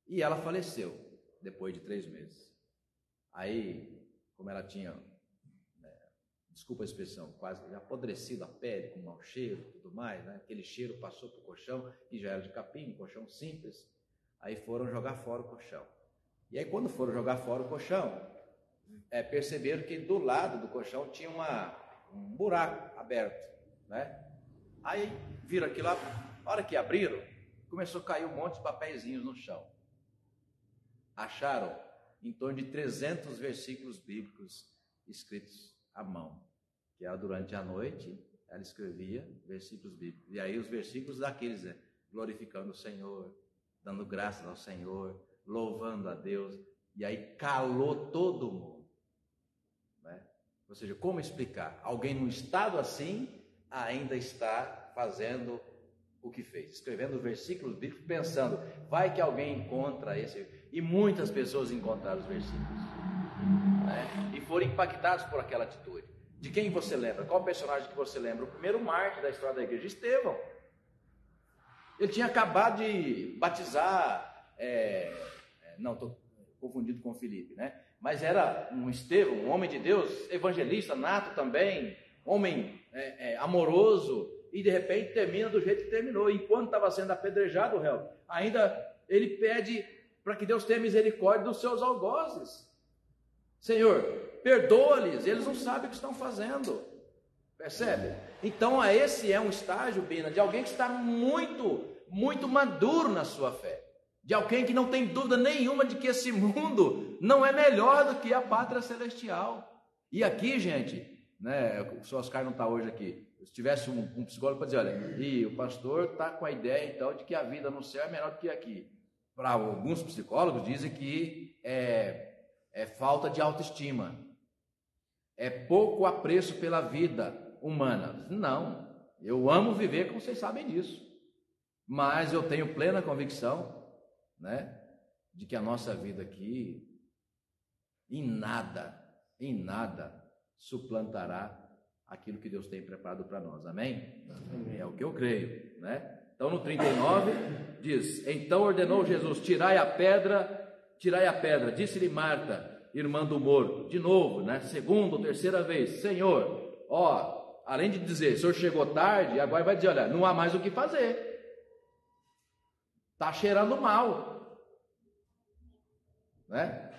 E ela faleceu depois de 3 meses. Aí, como ela tinha, desculpa a expressão, quase apodrecido a pele, com mau cheiro e tudo mais, né? Aquele cheiro passou para o colchão, que já era de capim, um colchão simples. Aí foram jogar fora o colchão. E aí quando foram jogar fora o colchão, perceberam que do lado do colchão tinha um buraco aberto, né? Aí viram aquilo lá, na hora que abriram, começou a cair um monte de papeizinhos no chão. Acharam em torno de 300 versículos bíblicos escritos à mão, que era durante a noite, ela escrevia versículos bíblicos. E aí os versículos daqueles, glorificando o Senhor, dando graças ao Senhor, louvando a Deus. E aí calou todo mundo, né? Ou seja, como explicar? Alguém num estado assim ainda está fazendo o que fez, escrevendo versículos bíblicos, pensando, vai que alguém encontra esse. E muitas pessoas encontraram os versículos, né? E foram impactados por aquela atitude. De quem você lembra? Qual personagem que você lembra? O primeiro mártir da história da igreja, Estevão. Ele tinha acabado de batizar, não, estou confundido com Filipe, né? Mas era um Estevão, um homem de Deus, evangelista, nato também, homem amoroso, e de repente termina do jeito que terminou. Enquanto estava sendo apedrejado o réu, ainda ele pede para que Deus tenha misericórdia dos seus algozes. Senhor, perdoa-lhes, eles não sabem o que estão fazendo. Percebe? Então esse é um estágio, Bina, de alguém que está muito, muito maduro na sua fé. De alguém que não tem dúvida nenhuma de que esse mundo não é melhor do que a pátria celestial. E aqui, gente, né, o senhor Oscar não está hoje aqui. Se tivesse um psicólogo para dizer, olha, e o pastor está com a ideia então de que a vida no céu é melhor do que aqui. Para alguns psicólogos dizem que é falta de autoestima, é pouco apreço pela vida humana. Não, eu amo viver, como vocês sabem disso, mas eu tenho plena convicção, né, de que a nossa vida aqui em nada suplantará aquilo que Deus tem preparado para nós, amém? É o que eu creio, né? Então no 39 diz, então ordenou Jesus, tirai a pedra, disse-lhe Marta, irmã do morto, de novo, né? Segunda ou terceira vez, Senhor, além de dizer, o Senhor chegou tarde, agora vai dizer, olha, não há mais o que fazer, está cheirando mal, né?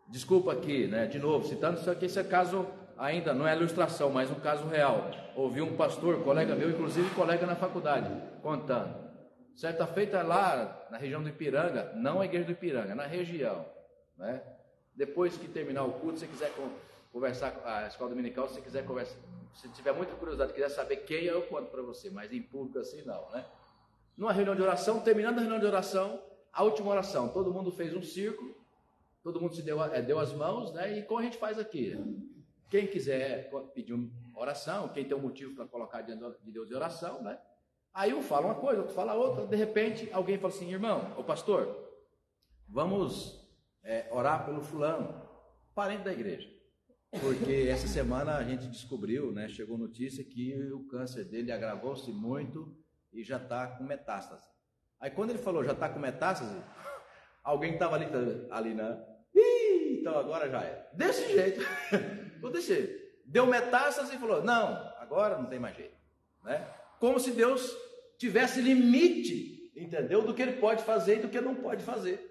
Desculpa aqui, né? De novo, citando isso aqui, esse é caso ainda não é ilustração, mas um caso real. Ouvi um pastor, colega meu, inclusive colega na faculdade, contando. Certa feita lá na região do Ipiranga, não a igreja do Ipiranga, na região, né? Depois que terminar o culto, se você quiser conversar com a escola dominical, se você quiser conversar, se tiver muita curiosidade, quiser saber quem eu conto para você, mas em público assim não, né? Numa reunião de oração, terminando a reunião de oração, a última oração, todo mundo fez um círculo, todo mundo se deu as mãos, né? E como a gente faz aqui, quem quiser pedir uma oração, quem tem um motivo para colocar diante de Deus de oração, né? Aí um fala uma coisa, outro fala outra, de repente alguém fala assim, irmão, ô pastor, vamos orar pelo fulano, parente da igreja, porque essa semana a gente descobriu, né, chegou notícia que o câncer dele agravou-se muito e já está com metástase. Aí quando ele falou já está com metástase, alguém estava ali na... então agora já é. Desse jeito, deu metástase e falou, não, agora não tem mais jeito, né? Como se Deus tivesse limite, entendeu? Do que ele pode fazer e do que não pode fazer.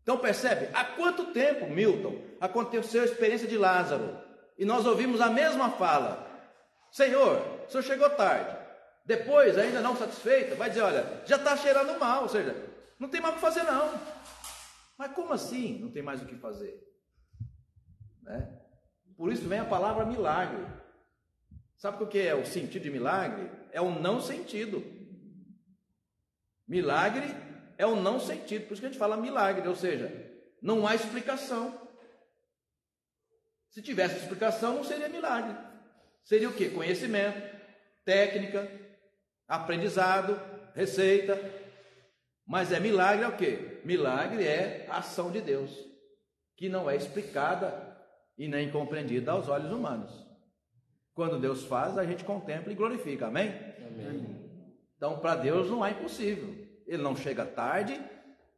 Então percebe? Há quanto tempo, Milton, aconteceu a experiência de Lázaro? E nós ouvimos a mesma fala. Senhor, o senhor chegou tarde. Depois, ainda não satisfeita, vai dizer, olha, já está cheirando mal, ou seja, não tem mais o que fazer não. Mas como assim não tem mais o que fazer? Né? Por isso vem a palavra milagre. Sabe o que é o sentido de milagre? É o não sentido. Milagre é o não sentido, por isso que a gente fala milagre, ou seja, não há explicação. Se tivesse explicação, não seria milagre. Seria o quê? Conhecimento, técnica, aprendizado, receita. Mas milagre é o quê? Milagre é a ação de Deus, que não é explicada e nem compreendida aos olhos humanos. Quando Deus faz, a gente contempla e glorifica, amém? Amém. Então, para Deus não há impossível. Ele não chega tarde,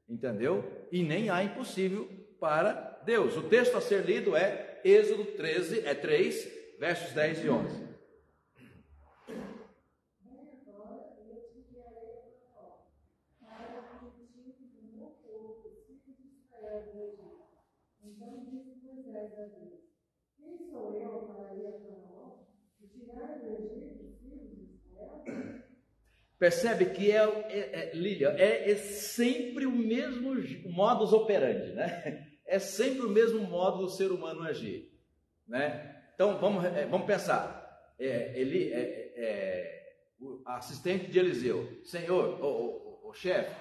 entendeu? E nem há impossível para Deus. O texto a ser lido é Êxodo 3, versos 10 e 11. Então disse Moisés a Deus, quem sou eu para ir a Faraó e tirar do Egito os filhos de Israel? Percebe que Lília, é sempre o mesmo modus operandi, né? É sempre o mesmo modo do ser humano agir, né? Então vamos pensar. o assistente de Eliseu, Senhor, o chefe,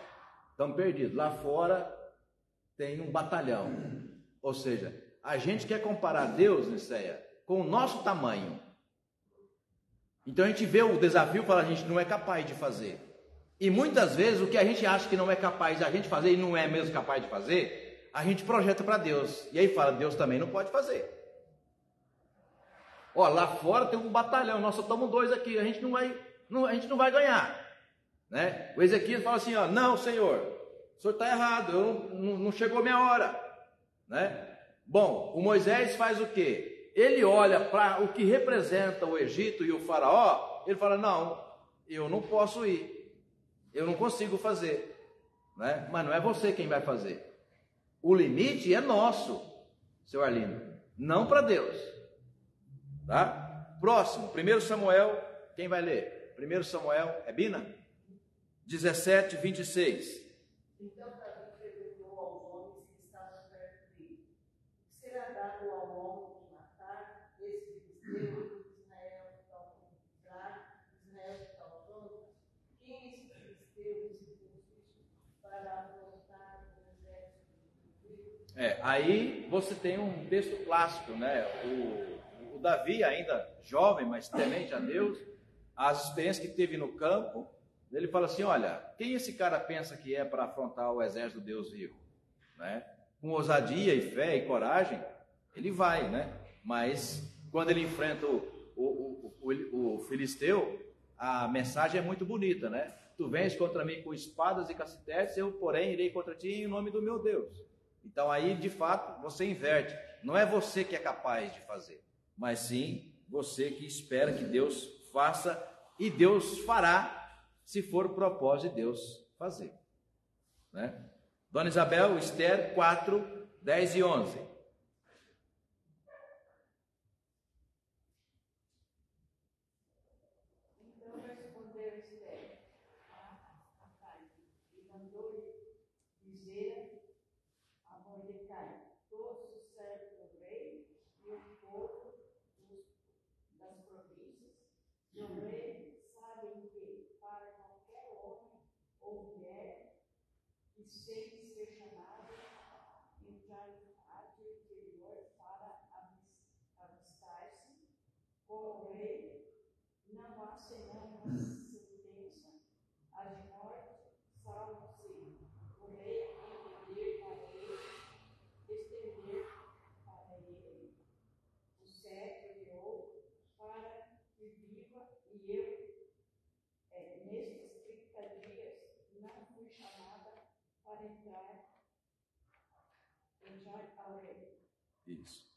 estamos perdidos, lá fora tem um batalhão. Ou seja, a gente quer comparar Deus, Niceia, com o nosso tamanho. Então a gente vê o desafio e fala, a gente não é capaz de fazer. E muitas vezes o que a gente acha que não é capaz de a gente fazer e não é mesmo capaz de fazer, a gente projeta para Deus. E aí fala, Deus também não pode fazer. Ó, lá fora tem um batalhão, nós só estamos 2 aqui, a gente não vai ganhar. Né? O Ezequias fala assim, ó, não, Senhor, o senhor está errado, não chegou minha hora. Né? Bom, o Moisés faz o quê? Ele olha para o que representa o Egito e o faraó, ele fala, não, eu não posso ir, eu não consigo fazer, né? Mas não é você quem vai fazer. O limite é nosso, seu Arlindo, não para Deus. Tá? Próximo, 1 Samuel, quem vai ler? 1 Samuel, é Bina? 17, 26. Então Davi perguntou aos homens que estavam perto dele: o que será dado ao homem que matar esse filisteu de Israel que tal pronto? Quem é esse filisteu para afrontar o exército do Aí você tem um texto clássico, né? O Davi, ainda jovem, mas temente a Deus, as experiências que teve no campo, ele fala assim, olha, quem esse cara pensa que é para afrontar o exército do Deus vivo? Né? Com ousadia e fé e coragem, ele vai, né? Mas quando ele enfrenta o filisteu, a mensagem é muito bonita, né? Tu vens contra mim com espadas e cacetetes, eu, porém, irei contra ti em nome do meu Deus. Então aí, de fato, você inverte. Não é você que é capaz de fazer, mas sim você que espera que Deus faça, e Deus fará, se for o propósito de Deus fazer. Né? Dona Isabel, Esther 4, 10 e 11. Então respondeu Esther a Cai e mandou-lhe dizer a Mordecai: todos os servos do rei e o povo das províncias do rei sabem que para qualquer homem ou mulher que sente ser chamado entrar no pátio interior para avistar-se com o rei, não há senão uma sentença, a de morte, salvo-se o rei estender para ele o cetro de ouro, para que viva, e eu, nestes 30 dias, não fui chamada para entrar ao rei. Isso.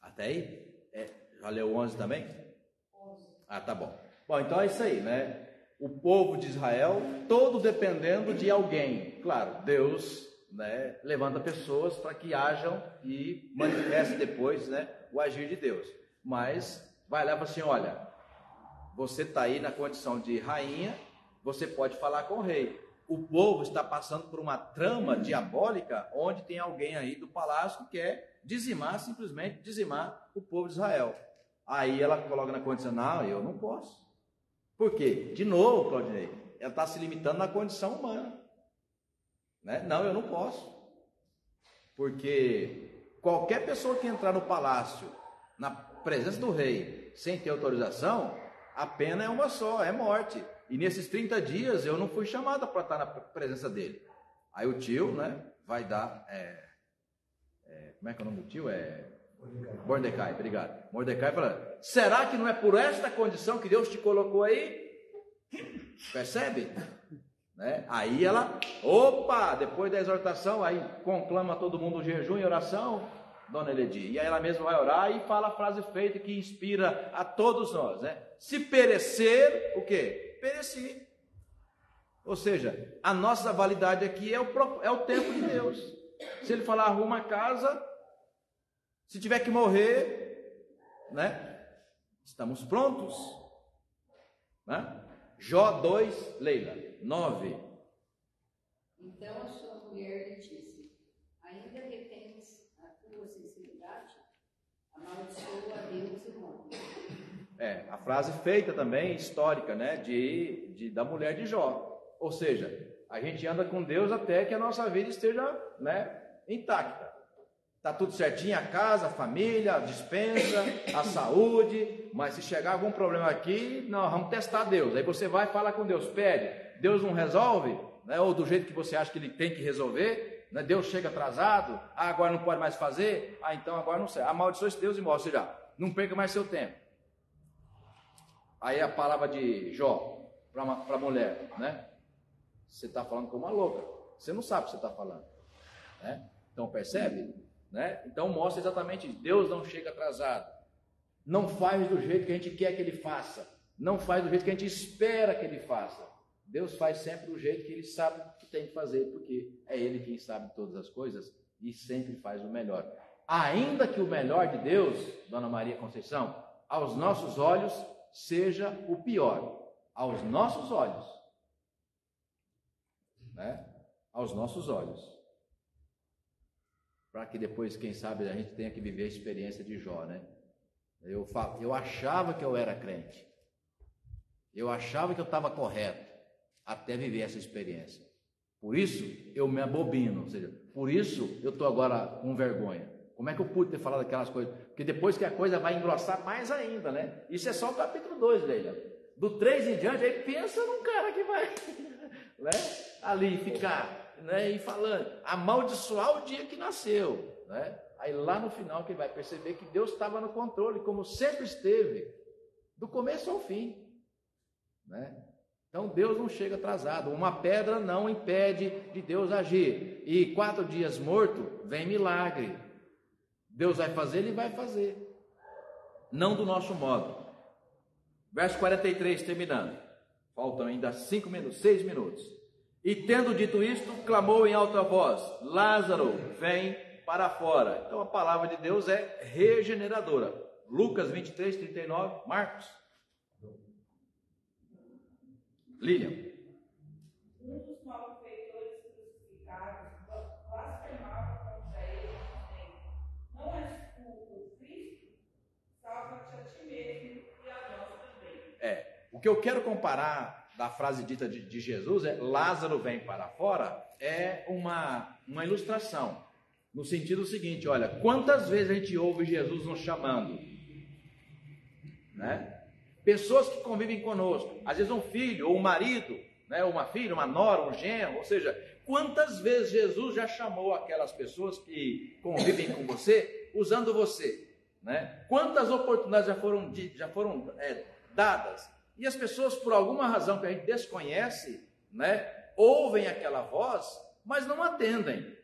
Até aí? Já leu 11 também? 11. Ah, tá bom. Bom, então é isso aí, né? O povo de Israel, todo dependendo de alguém. Claro, Deus, né, levanta pessoas para que hajam e manifeste depois, né, o agir de Deus. Mas vai lá e fala assim, olha, você está aí na condição de rainha, você pode falar com o rei. O povo está passando por uma trama diabólica, onde tem alguém aí do palácio que quer dizimar, simplesmente dizimar o povo de Israel. Aí ela coloca na condição, não, eu não posso. Por quê? De novo, Claudinei, ela está se limitando na condição humana. Né? Não, eu não posso. Porque qualquer pessoa que entrar no palácio, na presença do rei, sem ter autorização, a pena é uma só, é morte. E nesses 30 dias eu não fui chamada para estar na presença dele. Aí o tio, né, vai dar... como é que é o nome do tio? Mordecai, obrigado. Mordecai fala, será que não é por esta condição que Deus te colocou aí? Percebe? Né? Aí ela, depois da exortação, aí conclama todo mundo jejum e oração, Dona Eledi. E aí ela mesma vai orar e fala a frase feita que inspira a todos nós, né? Se perecer, o quê? Pereci. Ou seja, a nossa validade aqui é o tempo de Deus. Se ele falar arruma a casa, se tiver que morrer, né? Estamos prontos. Né? Jó 2, Leila, 9. Então a sua mulher lhe disse: ainda retens a tua sinceridade? Amaldiçoa a Deus e morre. A frase feita também, histórica, né? Da mulher de Jó. Ou seja, a gente anda com Deus até que a nossa vida esteja, né, intacta. Está tudo certinho, a casa, a família, a despensa, a saúde, mas se chegar algum problema aqui, nós vamos testar Deus. Aí você vai falar com Deus, pede, Deus não resolve, né, ou do jeito que você acha que Ele tem que resolver, né, Deus chega atrasado, agora não pode mais fazer, então agora não sei, amaldiçoa esse Deus e morre, ou seja, não perca mais seu tempo. Aí a palavra de Jó para a mulher, né? Você está falando como uma louca, você não sabe o que você está falando, né? Então percebe? Né? Então mostra exatamente isso. Deus não chega atrasado, não faz do jeito que a gente quer que Ele faça, não faz do jeito que a gente espera que Ele faça. Deus faz sempre do jeito que Ele sabe que tem que fazer, porque é Ele quem sabe todas as coisas e sempre faz o melhor. Ainda que o melhor de Deus, Dona Maria Conceição, aos nossos olhos seja o pior, aos nossos olhos, né? Aos nossos olhos, para que depois, quem sabe, a gente tenha que viver a experiência de Jó, né? Eu achava que eu era crente, eu achava que eu estava correto, até viver essa experiência. Por isso eu me abobino, ou seja, por isso eu estou agora com vergonha. Como é que eu pude ter falado aquelas coisas? Porque depois que a coisa vai engrossar mais ainda, né? Isso é só o capítulo 2, Leila. Do 3 em diante, aí pensa num cara que vai, né, ali ficar, né, e falando, amaldiçoar o dia que nasceu, né? Aí lá no final que ele vai perceber que Deus estava no controle, como sempre esteve, do começo ao fim, né? Então Deus não chega atrasado, uma pedra não impede de Deus agir, e 4 dias morto, vem milagre. Deus vai fazer, Ele vai fazer, não do nosso modo. Verso 43, terminando, faltam ainda 5 minutos, 6 minutos. E tendo dito isto, clamou em alta voz, Lázaro, vem para fora. Então a palavra de Deus é regeneradora. Lucas 23, 39, Marcos. Lilian. Um dos malfeitores crucificados blasfemava contra ele, dizendo: Não és tu o Cristo? Salva-te a ti mesmo e a nós também. O que eu quero comparar da frase dita de Jesus é Lázaro vem para fora, é uma ilustração, no sentido seguinte, olha, quantas vezes a gente ouve Jesus nos chamando, né? Pessoas que convivem conosco, às vezes um filho, ou um marido, né? Uma filha, uma nora, um genro, ou seja, quantas vezes Jesus já chamou aquelas pessoas que convivem com você, usando você, né? Quantas oportunidades já foram dadas, e as pessoas, por alguma razão que a gente desconhece, né, ouvem aquela voz, mas não atendem,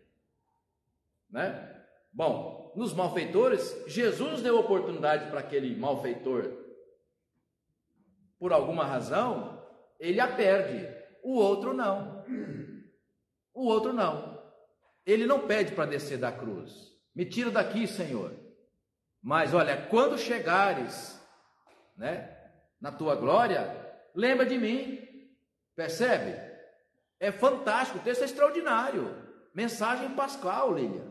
né? Bom, nos malfeitores, Jesus deu oportunidade para aquele malfeitor, por alguma razão, ele a perde, o outro não, ele não pede para descer da cruz, me tira daqui, Senhor, mas olha, quando chegares, né, na tua glória, lembra de mim, percebe? É fantástico, o texto é extraordinário, mensagem pascal, Lília,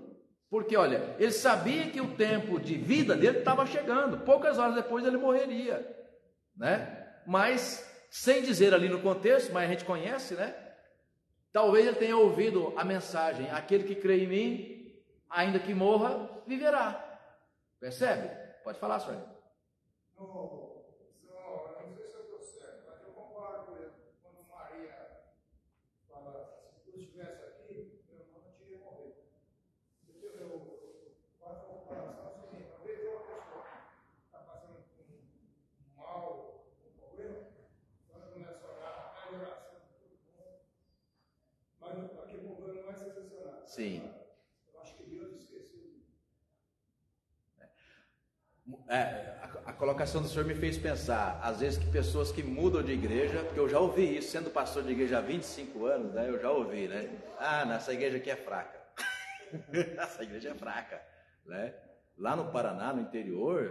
porque olha, ele sabia que o tempo de vida dele estava chegando, poucas horas depois ele morreria, né? Mas, sem dizer ali no contexto, mas a gente conhece, né? Talvez ele tenha ouvido a mensagem, aquele que crê em mim, ainda que morra, viverá, percebe? Pode falar, senhor. Sim. Eu acho que Deus esqueceu. A colocação do senhor me fez pensar, às vezes, que pessoas que mudam de igreja, porque eu já ouvi isso, sendo pastor de igreja há 25 anos, né, eu já ouvi, né? Essa igreja aqui é fraca. Essa igreja é fraca, né? Lá no Paraná, no interior,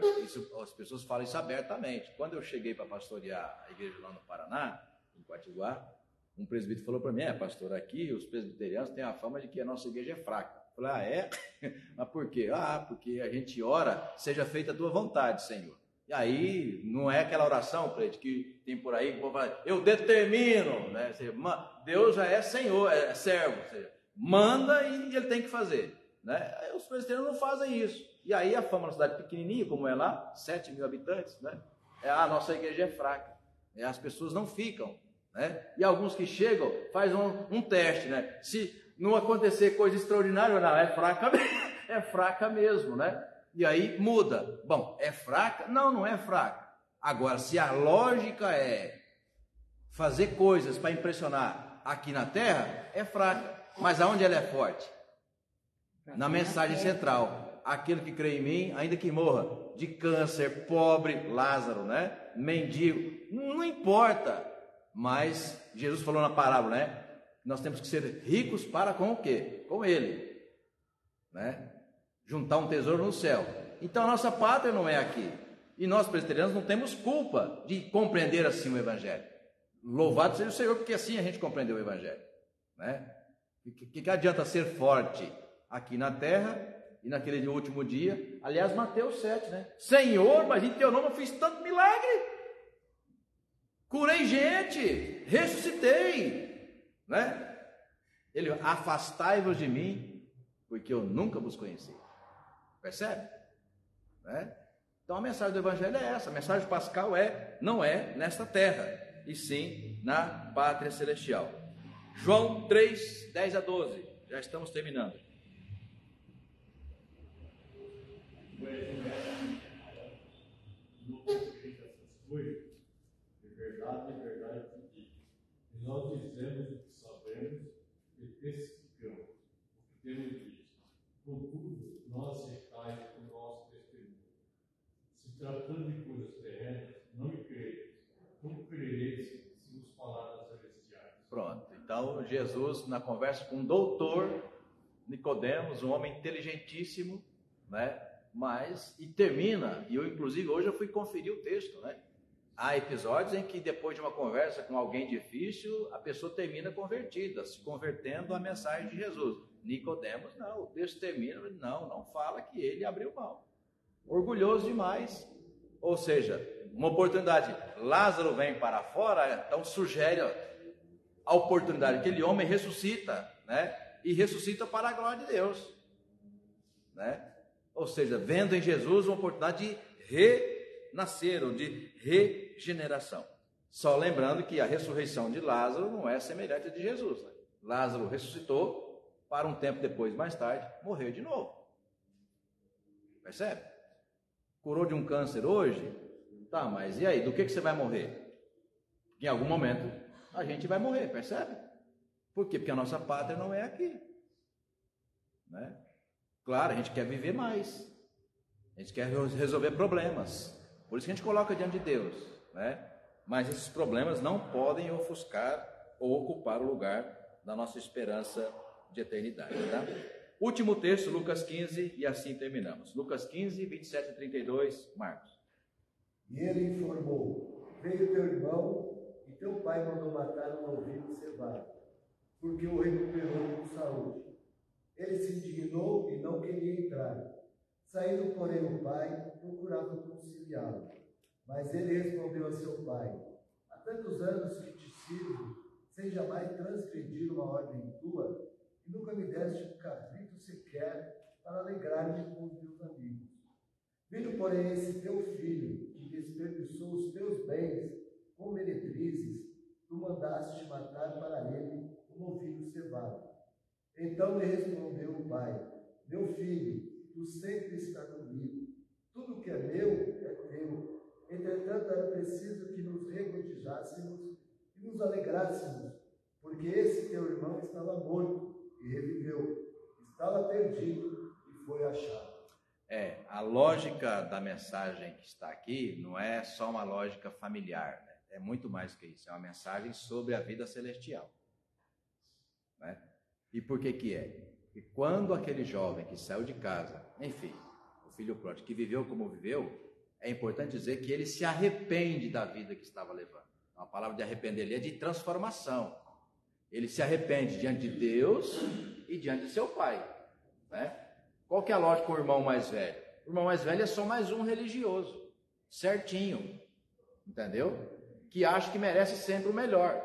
as pessoas falam isso abertamente. Quando eu cheguei para pastorear a igreja lá no Paraná, em Quatiguá, um presbítero falou para mim, pastor, aqui os presbiterianos têm a fama de que a nossa igreja é fraca. Eu falei, é? Mas por quê? Porque a gente ora, seja feita a tua vontade, Senhor. E aí, não é aquela oração, Cleide, que tem por aí, que o povo fala, eu determino, né? Deus já é Senhor, é servo, ou seja, manda e ele tem que fazer, né? Os presbiterianos não fazem isso. E aí a fama de uma cidade pequenininha, como é lá, 7 mil habitantes, né? A nossa igreja é fraca, as pessoas não ficam, né? E alguns que chegam, fazem um teste, né? Se não acontecer coisa extraordinária, não, é fraca mesmo, né? E aí muda. Bom, é fraca? Não, não é fraca. Agora, se a lógica é fazer coisas para impressionar aqui na terra, é fraca. Mas aonde ela é forte? Na mensagem central. Aquele que crê em mim, ainda que morra de câncer, pobre, Lázaro, né? Mendigo, não importa. Mas Jesus falou na parábola, né? Nós temos que ser ricos para com o quê? Com ele, né? Juntar um tesouro no céu. Então a nossa pátria não é aqui. E nós presbiterianos não temos culpa de compreender assim o Evangelho. Louvado seja o Senhor, porque assim a gente compreendeu o Evangelho, né? Que adianta ser forte aqui na terra e naquele último dia? Aliás, Mateus 7, né? Senhor, mas em teu nome eu fiz tanto milagre. Curei gente, ressuscitei, né? Ele, afastai-vos de mim, porque eu nunca vos conheci. Percebe? Né? Então a mensagem do Evangelho é essa. A mensagem pascal não é nesta terra, e sim na pátria celestial. João 3, 10 a 12. Já estamos terminando. De verdade te digo. E nós dizemos o que sabemos e testificamos o que temos visto. Contudo, nós recai o nosso testemunho. Se tratando de coisas terrenas, não me creio. Como crereis se nos falar das celestiais? Pronto. Então, Jesus, na conversa com o doutor Nicodemos, um homem inteligentíssimo, né? E termina, e eu inclusive hoje eu fui conferir o texto, né? Há episódios em que depois de uma conversa com alguém difícil, a pessoa termina convertida, se convertendo à mensagem de Jesus. Nicodemos não, o texto termina, não fala que ele abriu mão. Orgulhoso demais. Ou seja, uma oportunidade, Lázaro vem para fora, então sugere a oportunidade, aquele homem ressuscita, né? E ressuscita para a glória de Deus, né? Ou seja, vendo em Jesus uma oportunidade de renascer, ou de regeneração. Só lembrando que a ressurreição de Lázaro não é semelhante à de Jesus, né? Lázaro ressuscitou, para um tempo depois, mais tarde, morreu de novo. Percebe? Curou de um câncer hoje, tá, mas e aí, do que você vai morrer? Em algum momento a gente vai morrer, percebe? Por quê? Porque a nossa pátria não é aqui, né? Claro, a gente quer viver mais, a gente quer resolver problemas, por isso que a gente coloca diante de Deus, né? Mas esses problemas não podem ofuscar ou ocupar o lugar da nossa esperança de eternidade, tá? Último texto, Lucas 15, e assim terminamos. Lucas 15, 27 e 32, Marcos. E ele informou: veio teu irmão e teu pai mandou matar um novilho cevado, porque o recuperou com saúde. Ele se indignou e não queria entrar. Saindo, porém, o pai procurava conciliá-lo. Mas ele respondeu a seu pai: há tantos anos que te sirvo, sem jamais transgredir uma ordem tua, e nunca me deste um cabrito sequer para alegrar-me com os meus amigos. Vindo, porém, esse teu filho, que desperdiçou os teus bens com meretrizes, tu mandaste matar para ele um novilho cevado. Então lhe respondeu o pai: meu filho, tu sempre está comigo, tudo que é meu é teu. Entretanto, era preciso que nos regozijássemos e nos alegrássemos, porque esse teu irmão estava morto e reviveu, estava perdido e foi achado. A lógica da mensagem que está aqui não é só uma lógica familiar, né? É muito mais que isso, é uma mensagem sobre a vida celestial, né? E por que é? Porque quando aquele jovem que saiu de casa, enfim, o filho pródigo que viveu como viveu, é importante dizer que ele se arrepende da vida que estava levando. A palavra de arrepender ali é de transformação. Ele se arrepende diante de Deus e diante de seu pai, né? Qual que é a lógica com o irmão mais velho? O irmão mais velho é só mais um religioso. certinho, entendeu? Que acha que merece sempre o melhor.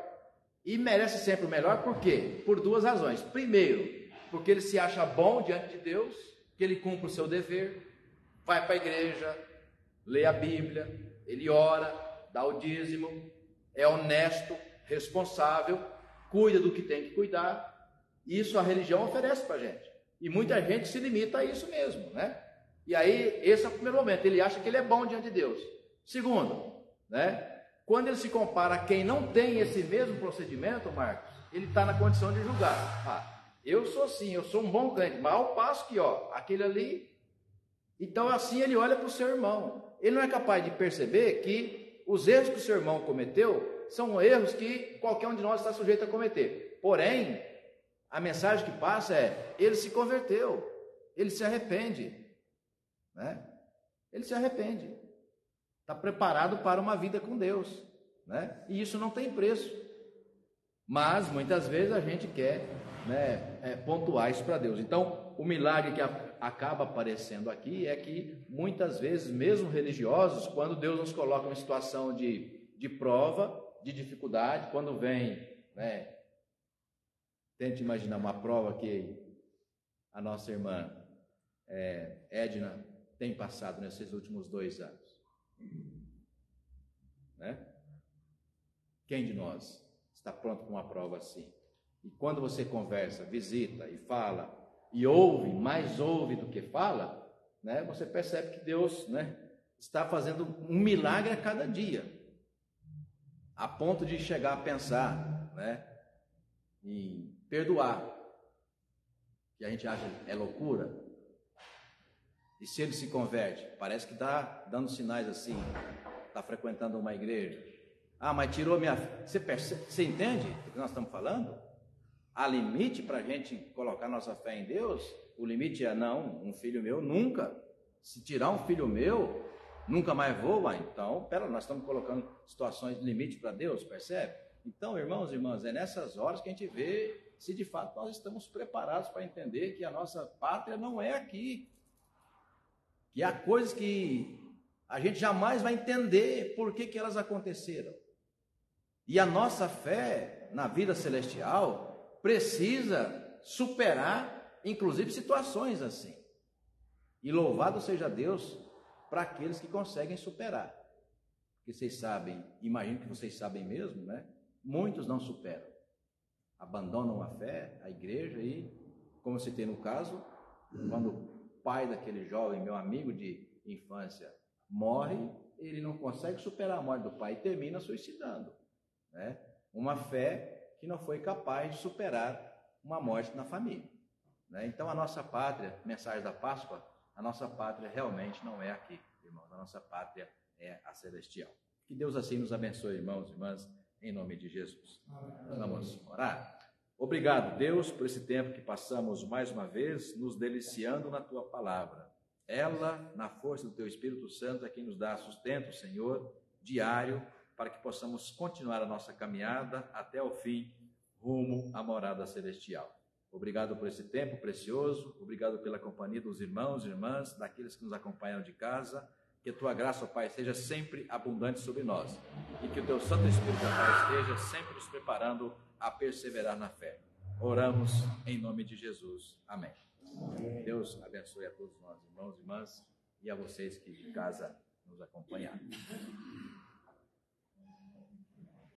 E merece sempre o melhor por quê? Por duas razões. Primeiro, porque ele se acha bom diante de Deus, que ele cumpre o seu dever, vai para a igreja, lê a Bíblia, ele ora, dá o dízimo, é honesto, responsável, cuida do que tem que cuidar. Isso a religião oferece para a gente. E muita gente se limita a isso mesmo, né? E aí, esse é o primeiro momento, ele acha que ele é bom diante de Deus. Segundo, né? Quando ele se compara a quem não tem esse mesmo procedimento, Marcos, ele está na condição de julgar. Ah, eu sou assim, eu sou um bom crente, mas ao passo que, aquele ali... Então, assim ele olha para o seu irmão. Ele não é capaz de perceber que os erros que o seu irmão cometeu são erros que qualquer um de nós está sujeito a cometer. Porém, a mensagem que passa é, ele se converteu, ele se arrepende, né? Ele se arrepende, está preparado para uma vida com Deus, né? E isso não tem preço, mas muitas vezes a gente quer, né, pontuar isso para Deus. Então, o milagre que acaba aparecendo aqui é que muitas vezes, mesmo religiosos, quando Deus nos coloca em situação de prova, de dificuldade, quando vem, né, tente imaginar uma prova que a nossa irmã Edna tem passado nesses últimos 2 anos, né? Quem de nós está pronto para uma prova assim? E quando você conversa, visita e fala, e ouve, mais ouve do que fala, né? Você percebe que Deus, né, está fazendo um milagre a cada dia, a ponto de chegar a pensar, né, em perdoar, que a gente acha é loucura. E se ele se converte, parece que está dando sinais assim, está frequentando uma igreja. Ah, mas tirou minha... Você entende o que nós estamos falando? Há limite para a gente colocar nossa fé em Deus? O limite é, não, um filho meu nunca. Se tirar um filho meu, nunca mais vou. Então, nós estamos colocando situações de limite para Deus, percebe? Então, irmãos e irmãs, é nessas horas que a gente vê se de fato nós estamos preparados para entender que a nossa pátria não é aqui. Que há coisas que a gente jamais vai entender por que elas aconteceram. E a nossa fé na vida celestial precisa superar, inclusive, situações assim. E louvado seja Deus para aqueles que conseguem superar. Porque vocês sabem, imagino que vocês sabem mesmo, né? Muitos não superam. Abandonam a fé, a igreja e, como eu citei no caso, quando o pai daquele jovem, meu amigo de infância, morre, ele não consegue superar a morte do pai e termina suicidando, né? Uma fé que não foi capaz de superar uma morte na família, né? Então a nossa pátria, mensagem da Páscoa, a nossa pátria realmente não é aqui, irmãos, a nossa pátria é a celestial. Que Deus assim nos abençoe, irmãos e irmãs, em nome de Jesus. Vamos orar. Obrigado, Deus, por esse tempo que passamos mais uma vez nos deliciando na Tua palavra. Ela, na força do Teu Espírito Santo, é quem nos dá sustento, Senhor, diário, para que possamos continuar a nossa caminhada até o fim, rumo à morada celestial. Obrigado por esse tempo precioso, obrigado pela companhia dos irmãos e irmãs, daqueles que nos acompanham de casa. Que a Tua graça, ó Pai, seja sempre abundante sobre nós e que o Teu Santo Espírito, ó Pai, esteja sempre nos preparando a perseverar na fé. Oramos em nome de Jesus. Amém. Deus abençoe a todos nós, irmãos e irmãs, e a vocês que de casa nos acompanharam.